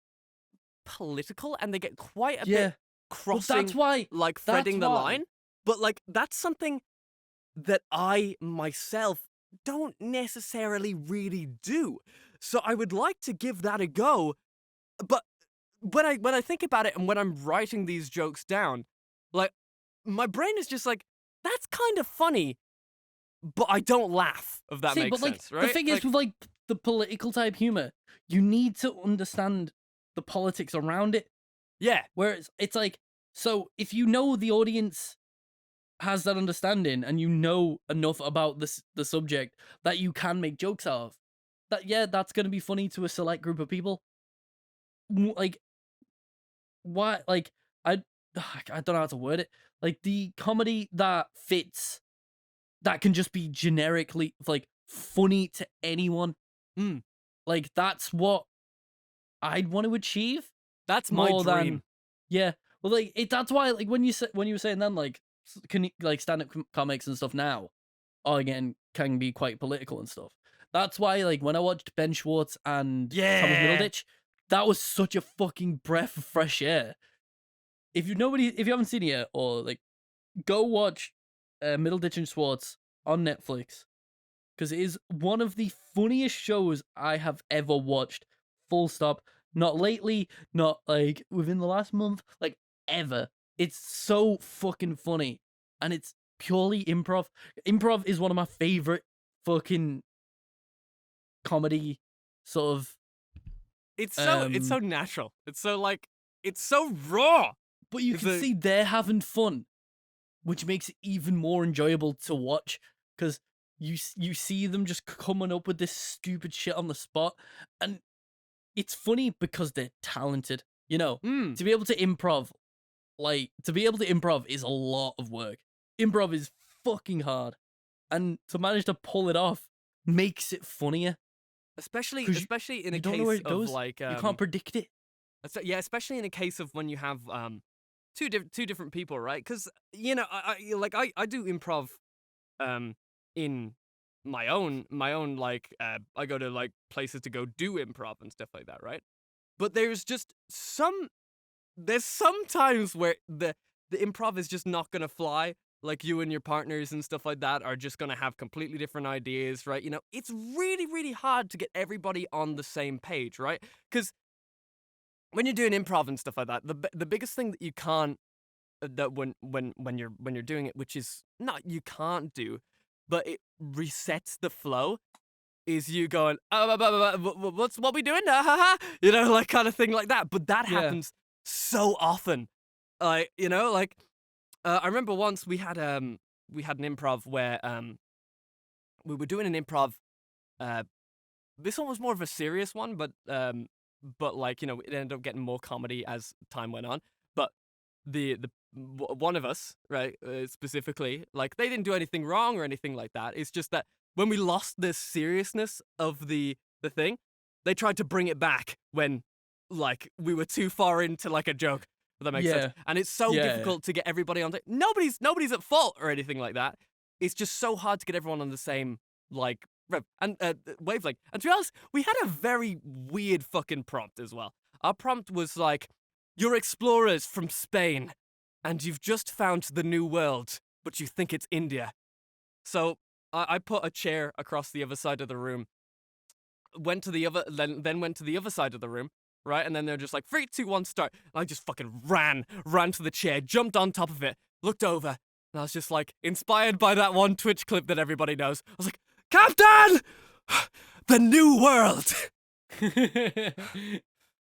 political and they get quite a Yeah. bit Well, crossing, that's why. like threading the why. line. But like that's something that I myself don't necessarily really do. So I would like to give that a go. But when I think about it and when I'm writing these jokes down, like my brain is just like, that's kind of funny, but I don't laugh, if that See, makes but like sense, right? the thing is with like the political type humor, you need to understand the politics around it. yeah, Whereas it's like, so if you know the audience has that understanding and you know enough about the subject that you can make jokes out of, that yeah, that's gonna be funny to a select group of people. Like, why? Like, I don't know how to word it. Like the comedy that fits, that can just be generically like funny to anyone. Like that's what I'd want to achieve. that's my more dream. than yeah. Well, like that's why like when you were saying then like can you, like stand up comics and stuff now, again can be quite political and stuff. That's why, like, when I watched Ben Schwartz and Thomas Yeah. Middleditch, that was such a fucking breath of fresh air. If you haven't seen it yet, or like, go watch Middleditch and Schwartz on Netflix, because it is one of the funniest shows I have ever watched. Full stop. Not lately, not like within the last month, like ever. It's so fucking funny, and it's purely improv. Improv is one of my favorite fucking comedy sort of. It's so natural. It's so like it's so raw. But you can see they're having fun, which makes it even more enjoyable to watch, because you see them just coming up with this stupid shit on the spot, and it's funny because they're talented. You know, to be able to improv, is a lot of work. Improv is fucking hard, and to manage to pull it off makes it funnier. Especially in a don't know where case it goes. of like You can't predict it. yeah, especially in a case of when you have two different people, right? Because you know, I do improv in my own like I go to like places to go do improv and stuff like that, right? But there's some times where the improv is just not gonna fly. Like you and your partners and stuff like that are just gonna have completely different ideas, right? You know, it's really, really hard to get everybody on the same page, right? Because when you're doing improv and stuff like that, the biggest thing that you can't that when you're doing it, which is not you can't do, but it resets the flow, is you going, what we doing now? You know, like kind of thing like that. But that happens so often. Like, you know, like I remember once we had an improv where we were doing an improv. This one was more of a serious one, but like, you know, it ended up getting more comedy as time went on. But one of us, right, specifically, like they didn't do anything wrong or anything like that. It's just that when we lost the seriousness of the thing, they tried to bring it back when like we were too far into like a joke. If that makes sense. And it's so difficult to get everybody on. Nobody's at fault or anything like that. It's just so hard to get everyone on the same like wavelength. And to be honest, we had a very weird fucking prompt as well. Our prompt was like, "You're explorers from Spain, and you've just found the new world, but you think it's India." So I put a chair across the other side of the room, went to the other, then went to the other side of the room, right? And then they're just like, 3, 2, 1, start. And I just fucking ran to the chair, jumped on top of it, looked over, and I was just like, inspired by that one Twitch clip that everybody knows. I was like, "Captain! The new world!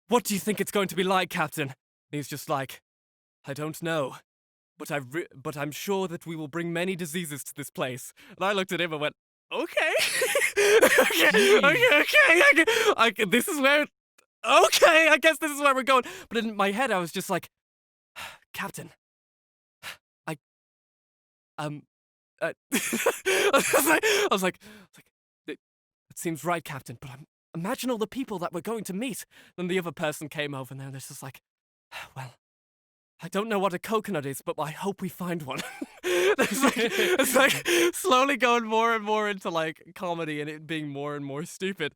What do you think it's going to be like, Captain?" And he's just like, "I don't know, but I'm sure that we will bring many diseases to this place." And I looked at him and went, "Okay, okay, this is where, okay, I guess this is where we're going." But in my head, I was just like, "Captain, I was like, it seems right, Captain, but imagine all the people that we're going to meet." Then the other person came over and they're just like, "Well, I don't know what a coconut is, but I hope we find one." It's like slowly going more and more into like comedy and it being more and more stupid.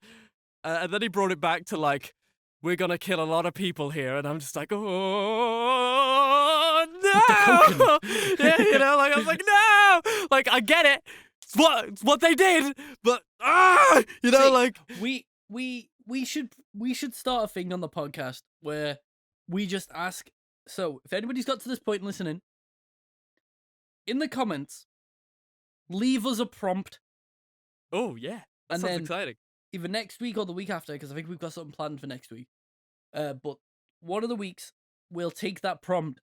And then he brought it back to like, "We're gonna kill a lot of people here," and I'm just like, "Oh no!" Yeah, you know, like I was like, "No!" Like I get it, it's what they did, but you know, like we should start a thing on the podcast where we just ask. So if anybody's got to this point listening, in the comments, leave us a prompt. Oh yeah, that sounds exciting. Either next week or the week after, because I think we've got something planned for next week. But one of the weeks, we'll take that prompt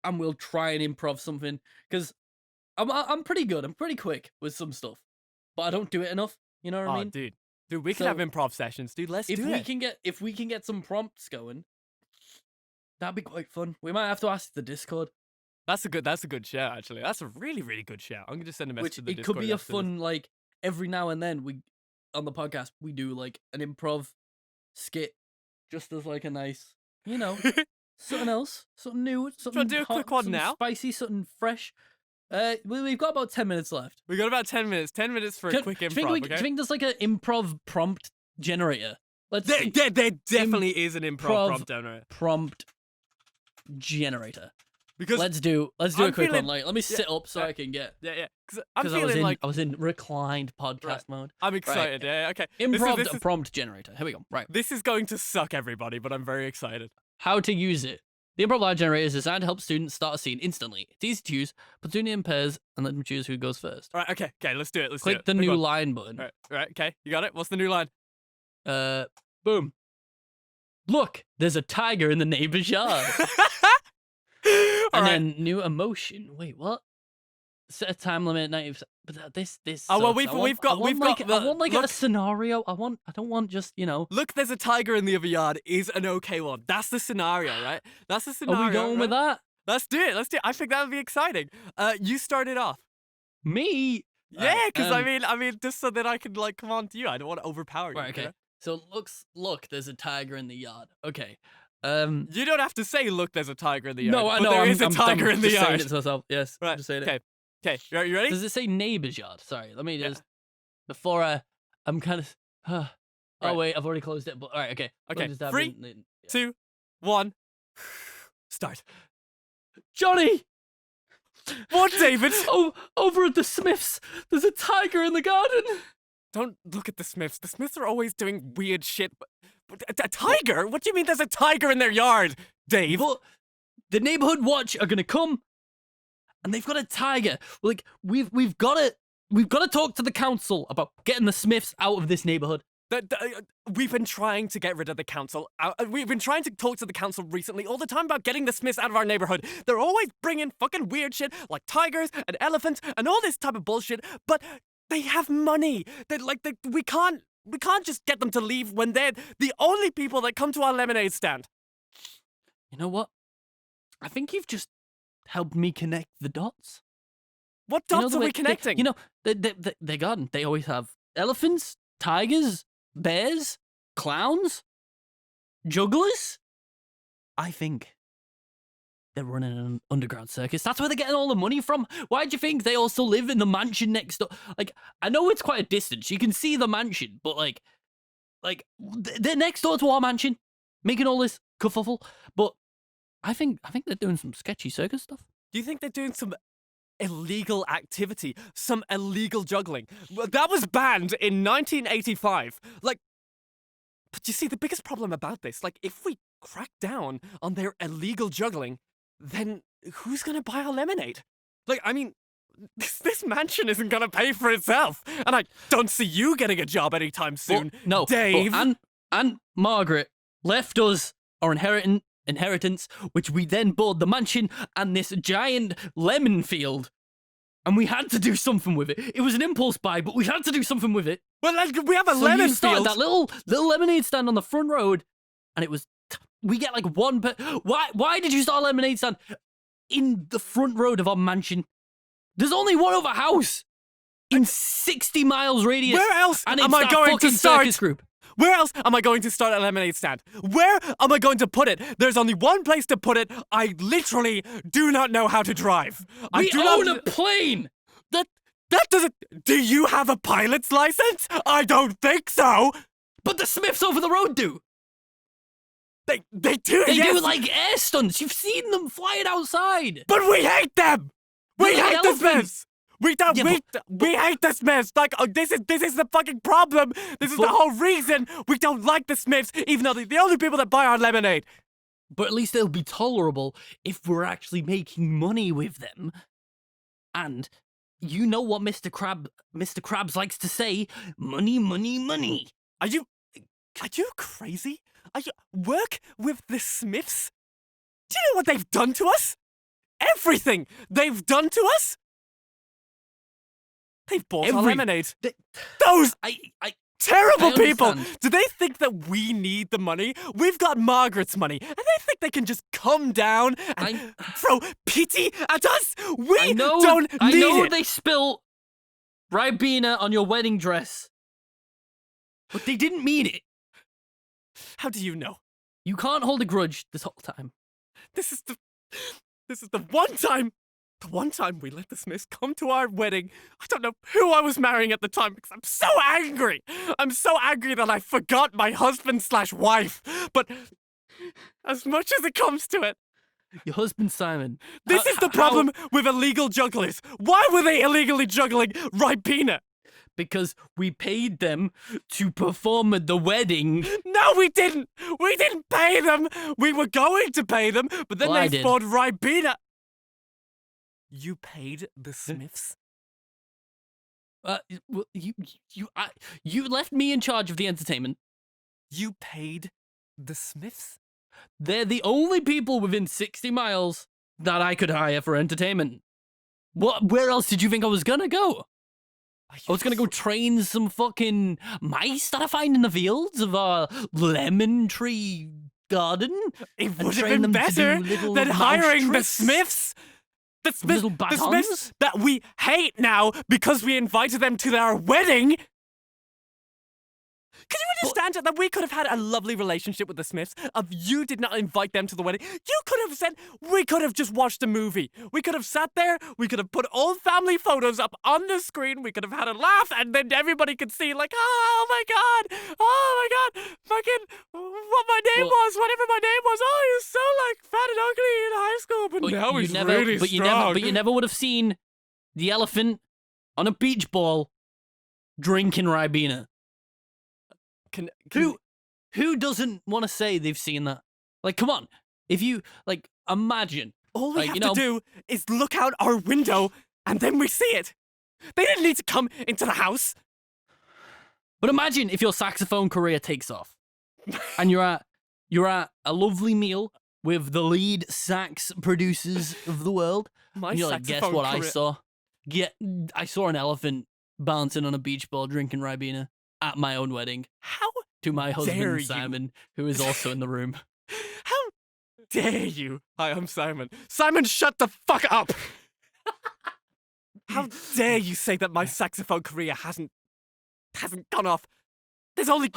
and we'll try and improv something. Because I'm pretty good. I'm pretty quick with some stuff, but I don't do it enough. You know what I mean? Dude, we can have improv sessions, dude. Let's do it. If we can get some prompts going, that'd be quite fun. We might have to ask the Discord. That's a good shout, actually. That's a really, really good shout. I'm gonna send a message to the Discord. It Discord. could be a fun like every now and then on the podcast we do like an improv skit, just as like a nice, you know, something else, something new, something do a hot, quick one something now? spicy, something fresh. We've got about 10 minutes left. We got about 10 minutes. 10 minutes for a quick improv, do you think there's like an improv prompt generator? Let's see. There definitely is an improv prompt generator. Prompt generator. Because let's do a quick one. Like, let me sit up so I can get. Yeah. Because I was in reclined podcast mode. I'm excited. Right. Yeah. Okay. Improv prompt generator. Here we go. Right. This is going to suck, everybody, but I'm very excited. How to use it. The improv line generator is designed to help students start a scene instantly. It's easy to use. Put student in pairs and let them choose who goes first. All right. Okay. Let's do it. Click the new line button. All right. Okay. You got it. What's the new line? Boom. Look, there's a tiger in the neighbor's yard. And then new emotion. Wait, what? Set a time limit 90%. But this. Oh well, we've got a scenario. I don't want just Look, there's a tiger in the other yard is an okay one. That's the scenario, right? That's the scenario. Are we going with that? Let's do it. I think that would be exciting. You start it off. Me? Yeah, because I mean, just so that I can come on to you. I don't want to overpower you. Right. Okay. So look, there's a tiger in the yard. Okay. You don't have to say, "Look, there's a tiger in the yard." No, I know. There is a tiger in the yard. Saying it to myself. Yes. Right. Just saying it. Okay. You ready? Does it say neighbor's yard? Sorry. Let me just before I'm kind of. Oh right. Wait, I've already closed it. But all right. Okay. Okay. 3, 2, 1. Start. Johnny. What, David? Over at the Smiths, there's a tiger in the garden. Don't look at the Smiths. The Smiths are always doing weird shit. But a tiger? What do you mean there's a tiger in their yard, Dave? But the neighborhood watch are gonna come, and they've got a tiger. Like we've got to talk to the council about getting the Smiths out of this neighborhood. We've been trying to get rid of the council. We've been trying to talk to the council recently all the time about getting the Smiths out of our neighborhood. They're always bringing fucking weird shit like tigers and elephants and all this type of bullshit. But they have money. We can't just get them to leave when they're the only people that come to our lemonade stand. You know what? I think you've just helped me connect the dots. What dots are we connecting? Their garden. They always have elephants, tigers, bears, clowns, jugglers. I think they're running an underground circus. That's where they're getting all the money from. Why do you think they also live in the mansion next door? Like, I know it's quite a distance. You can see the mansion, but like they're next door to our mansion, making all this kerfuffle. But I think they're doing some sketchy circus stuff. Do you think they're doing some illegal activity, some illegal juggling? That was banned in 1985. But you see, the biggest problem about this, if we crack down on their illegal juggling, then who's gonna buy our lemonade? This mansion isn't gonna pay for itself, and I don't see you getting a job anytime soon. No, Dave. And Margaret left us our inheritance, which we then bought the mansion and this giant lemon field. And we had to do something with it. It was an impulse buy, but we had to do something with it. Well, we have a lemon field. That little lemonade stand on the front road, and it was. We get one. Why did you start a lemonade stand in the front road of our mansion? There's only one other house in 60 miles radius. Where else am I going to start? Circus group. Where else am I going to start a lemonade stand? Where am I going to put it? There's only one place to put it. I literally do not know how to drive. We own a plane! That doesn't... Do you have a pilot's license? I don't think so! But the Smiths over the road do! They do, They yes. do air stunts. You've seen them flying outside. But we hate them! We hate the Smiths! We don't. Yeah, we hate the Smiths. This is the fucking problem. This is the whole reason we don't like the Smiths, even though they're the only people that buy our lemonade. But at least they'll be tolerable if we're actually making money with them. And you know what Mr. Krabs likes to say: money, money, money. Are you crazy? Work with the Smiths? Do you know what they've done to us? Everything they've done to us. They've bought our lemonade. Those terrible people! Do they think that we need the money? We've got Margaret's money, and they think they can just come down and throw pity at us? We don't need it! I know they spilt Ribena on your wedding dress, but they didn't mean it. How do you know? You can't hold a grudge this whole time. This is the one time The one time we let the Smiths come to our wedding, I don't know who I was marrying at the time because I'm so angry. I'm so angry that I forgot my husband/wife. But as much as it comes to it, Your husband, Simon. this is the problem with illegal jugglers. Why were they illegally juggling Ribena? Because we paid them to perform at the wedding. No, we didn't. We didn't pay them. We were going to pay them, but then Well, they spawned Ribena. You paid the Smiths? Well, you left me in charge of the entertainment. You paid the Smiths? They're the only people within 60 miles that I could hire for entertainment. Where else did you think I was gonna go? I was gonna go train some fucking mice that I find in the fields of our lemon tree garden. It would have been better than hiring the Smiths. The Smiths that we hate now because we invited them to our wedding. Can you understand that we could have had a lovely relationship with the Smiths if you did not invite them to the wedding? You could have said, we could have just watched a movie. We could have sat there, we could have put old family photos up on the screen, we could have had a laugh, and then everybody could see, like, oh my god, fucking, what my name was, whatever my name was, oh, he was so, like, fat and ugly in high school, but now he's really strong. But you never would have seen the elephant on a beach ball drinking Ribena. Who doesn't want to say they've seen that? Like, come on. If you, like, imagine. All we have to do is look out our window, and then we see it. They didn't need to come into the house. But imagine if your saxophone career takes off, and you're at a lovely meal with the lead sax producers of the world. My and you're like, guess what I saw? I saw an elephant bouncing on a beach ball drinking Ribena at my own wedding. How to my husband, Simon, who is also in the room. How dare you? Hi, I'm Simon. Simon, shut the fuck up! How dare you say that my saxophone career hasn't gone off? There's only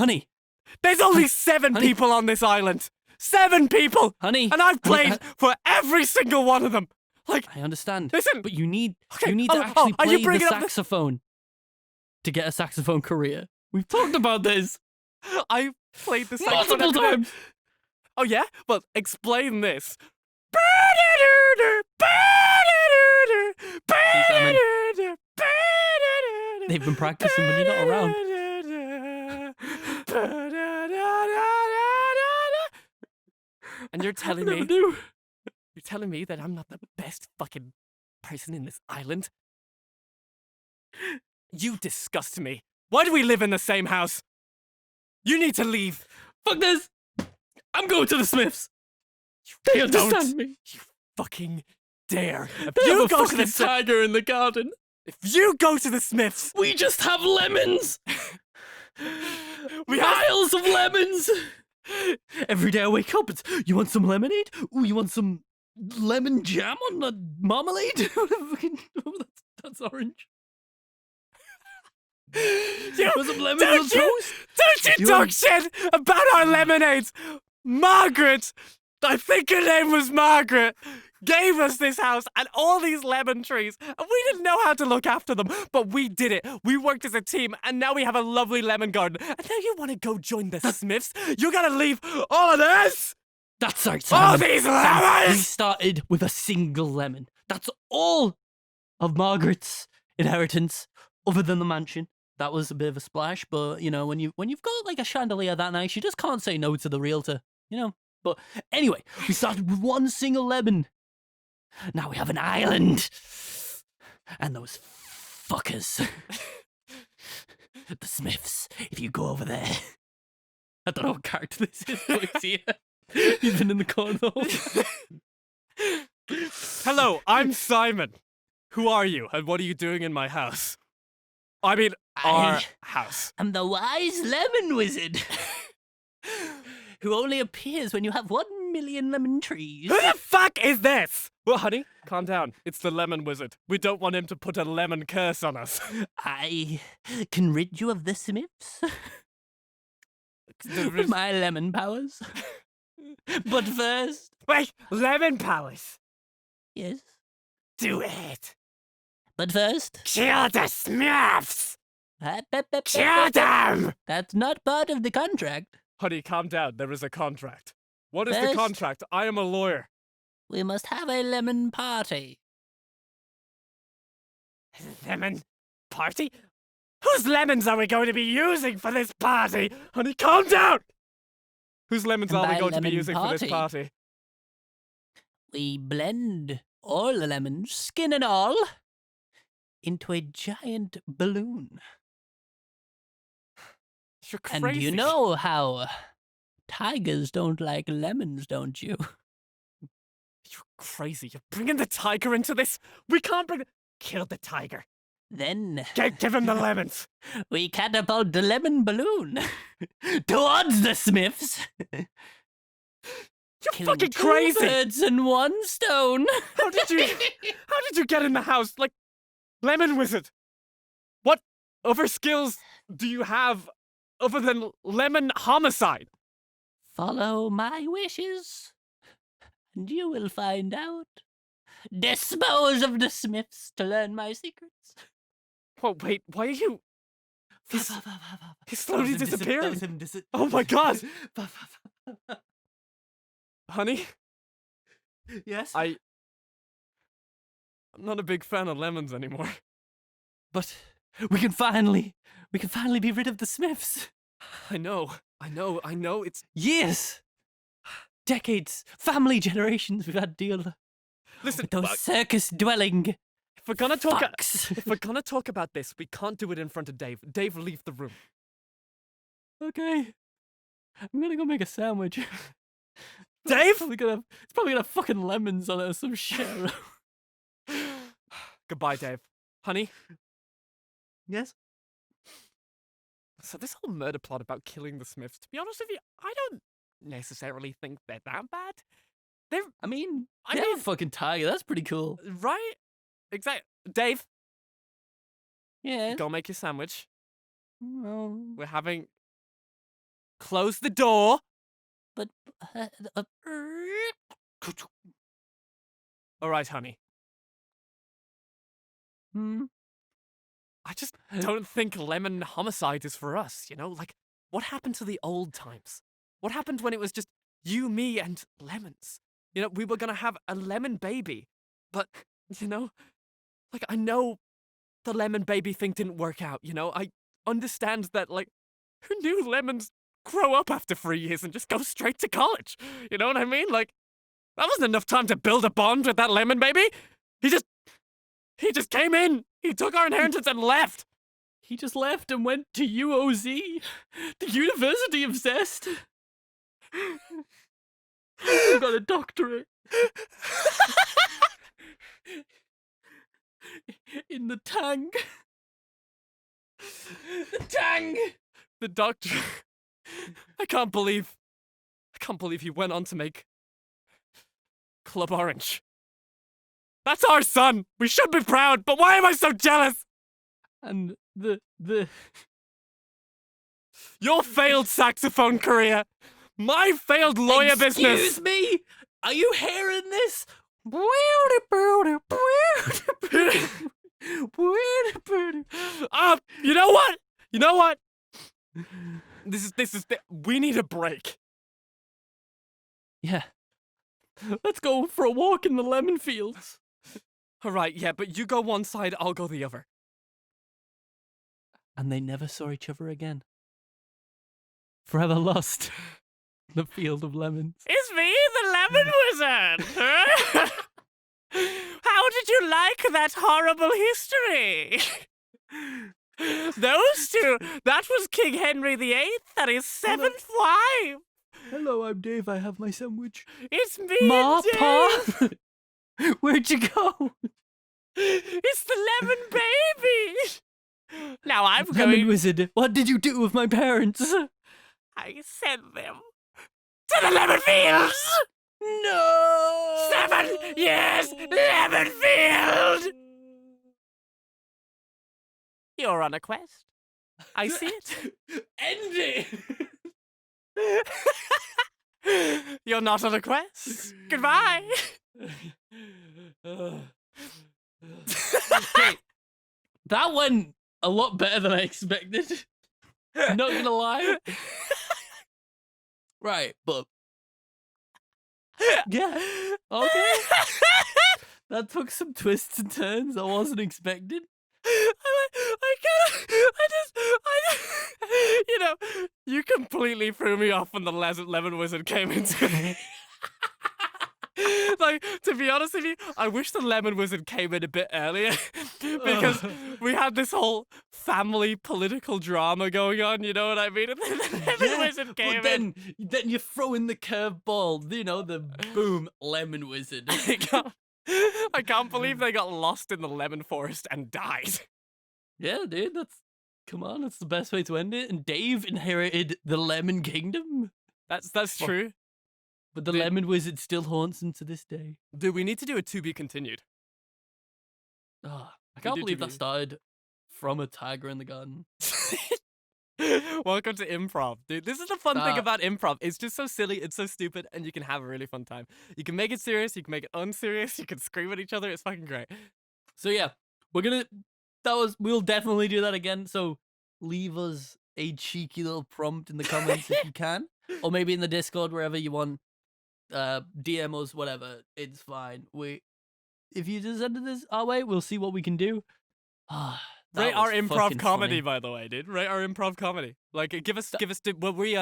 7 people on this island. 7 people! Honey! And I've played for every single one of them. Like, I understand. Listen! But you need to actually play the saxophone to get a saxophone career. We've talked about this. I played the saxophone multiple times. Oh yeah? Well, explain this. They've been practicing when you're not around. And you're telling me that I'm not the best fucking person in this island? You disgust me. Why do we live in the same house? You need to leave. Fuck this. I'm going to the Smiths. They understand me. You fucking dare. If There's you a go to the tiger in the garden. If you go to the Smiths, we just have lemons. Piles of lemons. Every day I wake up, it's, you want some lemonade? Ooh, you want some lemon jam on the marmalade? That's orange. Want some lemons on toast? Don't you talk shit about our lemonades! Margaret, I think her name was Margaret, gave us this house and all these lemon trees, and we didn't know how to look after them, but we did it. We worked as a team, and now we have a lovely lemon garden. And now you want to go join the Smiths? You gotta leave all of this? That's right, Simon. All these lemons! We started with a single lemon. That's all of Margaret's inheritance, other than the mansion. That was a bit of a splash, but, you know, when you've got, like, a chandelier that nice, you just can't say no to the realtor, you know? But anyway, we started with one single lemon. Now we have an island. And those fuckers. The Smiths, if you go over there. I don't know what character this is, but it's here. He's been in the corner. Hello, I'm Simon. Who are you, and what are you doing in my house? I mean, our house. I'm the wise lemon wizard. Who only appears when you have 1 million lemon trees. Who the fuck is this? Well, honey, calm down. It's the lemon wizard. We don't want him to put a lemon curse on us. I can rid you of the Smiths. With my lemon powers. But first... Wait, lemon powers? Yes. Do it. But first, Kill the Smurfs. Kill them. That's not part of the contract. Honey, calm down. There is a contract. What is the First- contract? I am a lawyer. We must have a lemon party. Lemon party? Whose lemons are we going to be using for this party? Honey, calm down! Whose lemons And are we by going to be lemon using for this party, party? We blend all the lemons, skin and all, into a giant balloon. You're crazy. And you know how tigers don't like lemons, don't you? You're crazy. You're bringing the tiger into this? We can't bring... Kill the tiger. Then Give him the lemons. we catapult the lemon balloon towards the Smiths. You're Killing fucking 2 crazy. birds in 1 stone. How did you get in the house? Like, lemon wizard. What other skills do you have other than lemon homicide? Follow my wishes, and you will find out. Dispose of the Smiths to learn my secrets. Whoa, wait, why are you... He's slowly disappearing. Oh my god! Honey? Yes? I'm not a big fan of lemons anymore. But we can finally be rid of the Smiths. I know. It's... Years, decades, family generations we've had to deal Listen, with those circus-dwelling if we're gonna talk... fucks. If we're gonna talk about this, we can't do it in front of Dave. Dave, leave the room. Okay. I'm gonna go make a sandwich. Dave? It's probably gonna have fucking lemons on it or some shit. Goodbye, Dave. Honey? Yes? So this whole murder plot about killing the Smiths, to be honest with you, I don't necessarily think they're that bad. I mean, I they mean- have a fucking tiger. That's pretty cool. Right? Exactly. Dave, Yeah. go make your sandwich. Well, We're having... Close the door. but All right, honey. hmm. I just don't think lemon homicide is for us, you know? Like, what happened to the old times? What happened when it was just you, me, and lemons? You know, we were gonna have a lemon baby. But, you know, like, I know the lemon baby thing didn't work out, you know? I understand that, like, who knew lemons grow up after 3 years and just go straight to college? You know what I mean? Like, that wasn't enough time to build a bond with that lemon baby. He just came in. He took our inheritance and left. He just left and went to UOZ, the University of Zest. He got a doctorate in the tang. The tang. The doctor. I can't believe he went on to make Club Orange. That's our son. We should be proud, but why am I so jealous? And the Your failed saxophone career. My failed lawyer business. Excuse me? Are you hearing this? You know what? You know what? We need a break. Yeah. Let's go for a walk in the lemon fields. All right, yeah, but you go one side, I'll go the other. And they never saw each other again. Forever lost in the field of lemons. It's me, the Lemon Wizard! How did you like that horrible history? Those two, that was King Henry VIII and his 7th wife. Hello, I'm Dave. I have my sandwich. It's me, Ma, Dave. Pa? Where'd you go? It's the lemon baby. Now I'm Lemon going... Wizard, what did you do with my parents? I sent them to the lemon fields. No! 7 years, lemon field. You're on a quest. I see it. End it! You're not on a quest. Goodbye. Okay, that went a lot better than I expected. Not gonna lie. Right, but yeah, okay. That took some twists and turns I wasn't expecting. You know, you completely threw me off when the lemon wizard came into it. Like, to be honest with you, I wish the lemon wizard came in a bit earlier because we had this whole family political drama going on, you know what I mean? And then the lemon wizard came in. Then you throw in the curveball, you know, the boom, lemon wizard. I can't believe they got lost in the lemon forest and died. Yeah, dude, come on, that's the best way to end it. And Dave inherited the Lemon Kingdom. That's true. But the Lemon Wizard still haunts him to this day. Dude, we need to do a to be continued. Oh, I can't believe that started from a tiger in the garden. Welcome to improv, dude. This is the fun thing about improv. It's just so silly, it's so stupid, and you can have a really fun time. You can make it serious, you can make it unserious, you can scream at each other. It's fucking great. So yeah, we'll definitely do that again. So leave us a cheeky little prompt in the comments if you can, or maybe in the Discord, wherever you want. DM us, whatever. It's fine. If you just send this our way, we'll see what we can do. Rate our improv comedy, by the way, dude. Rate our improv comedy. Like, give us. Were we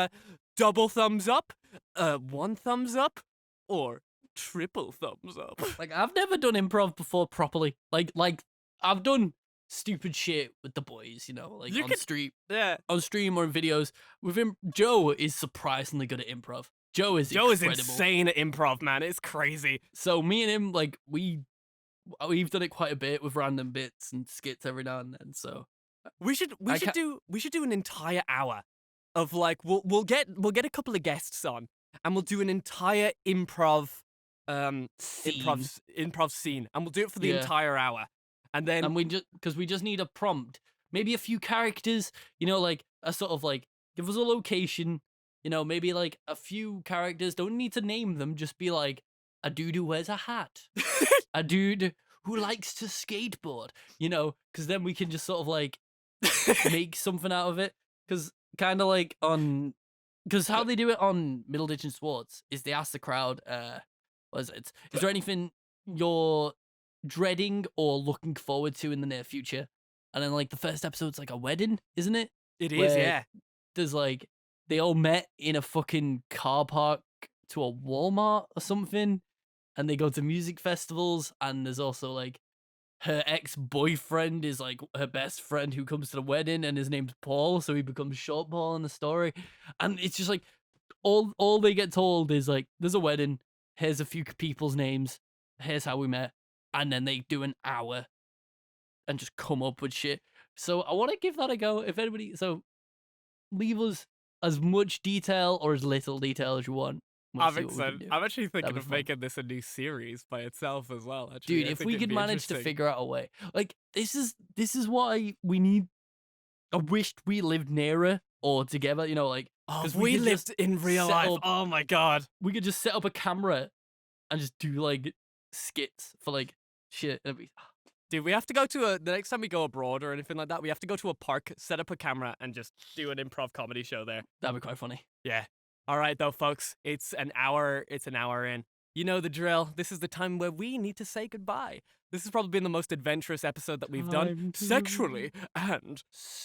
double thumbs up, 1 thumbs up, or triple thumbs up? Like, I've never done improv before properly. Like I've done stupid shit with the boys, you know, like on stream or in videos. With him, Joe is surprisingly good at improv. Joe is insane at improv, man. It's crazy. So me and him, like, we've done it quite a bit with random bits and skits every now and then. So we should do an entire hour of, like, we'll get a couple of guests on and we'll do an entire improv scene, and we'll do it for the entire hour. And then because we just need a prompt, maybe a few characters, you know, like a sort of like, give us a location. You know, maybe like a few characters, don't need to name them, just be like a dude who wears a hat, a dude who likes to skateboard, you know, because then we can just sort of like make something out of it. Because kind of like because how they do it on Middleditch and Swartz is they ask the crowd, is there anything you're dreading or looking forward to in the near future? And then like the first episode's like a wedding, isn't it? It is, yeah. There's like, they all met in a fucking car park to a Walmart or something, and they go to music festivals, and there's also like her ex-boyfriend is like her best friend who comes to the wedding, and his name's Paul, so he becomes Short Paul in the story. And it's just like all they get told is like, there's a wedding, here's a few people's names, here's how we met, and then they do an hour and just come up with shit. So I want to give that a go. If anybody, so leave us as much detail or as little detail as you want. I'm actually thinking of making this a new series by itself as well. Actually, dude, if we could manage to figure out a way, like this is why we need. I wished we lived nearer or together. You know, like because we lived in real life. Oh my god, we could just set up a camera and just do like skits for like shit. Dude, we have to go to the next time we go abroad or anything like that, we have to go to a park, set up a camera, and just do an improv comedy show there. That'd be quite funny. Yeah. All right, though, folks. It's an hour in. You know the drill. This is the time where we need to say goodbye. This has probably been the most adventurous episode that we've done, sexually and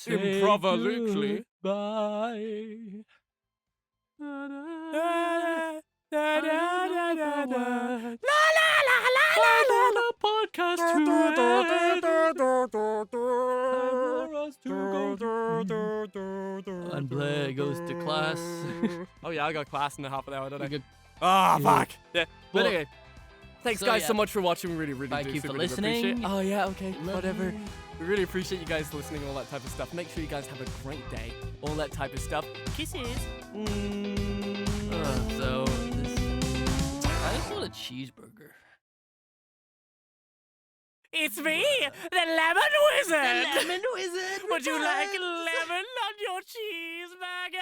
improvalically. Bye. Podcast and Blair goes to class. Oh yeah, I got class in a half an hour, don't I? Fuck. Yeah. But anyway, thanks guys so much for watching. We really thank you for listening. Oh yeah, okay, whatever. We really appreciate you guys listening and all that type of stuff. Make sure you guys have a great day. All that type of stuff. Kisses. So I just want a cheeseburger. It's me, the Lemon Wizard! The Lemon Wizard! Would you like lemon on your cheeseburger?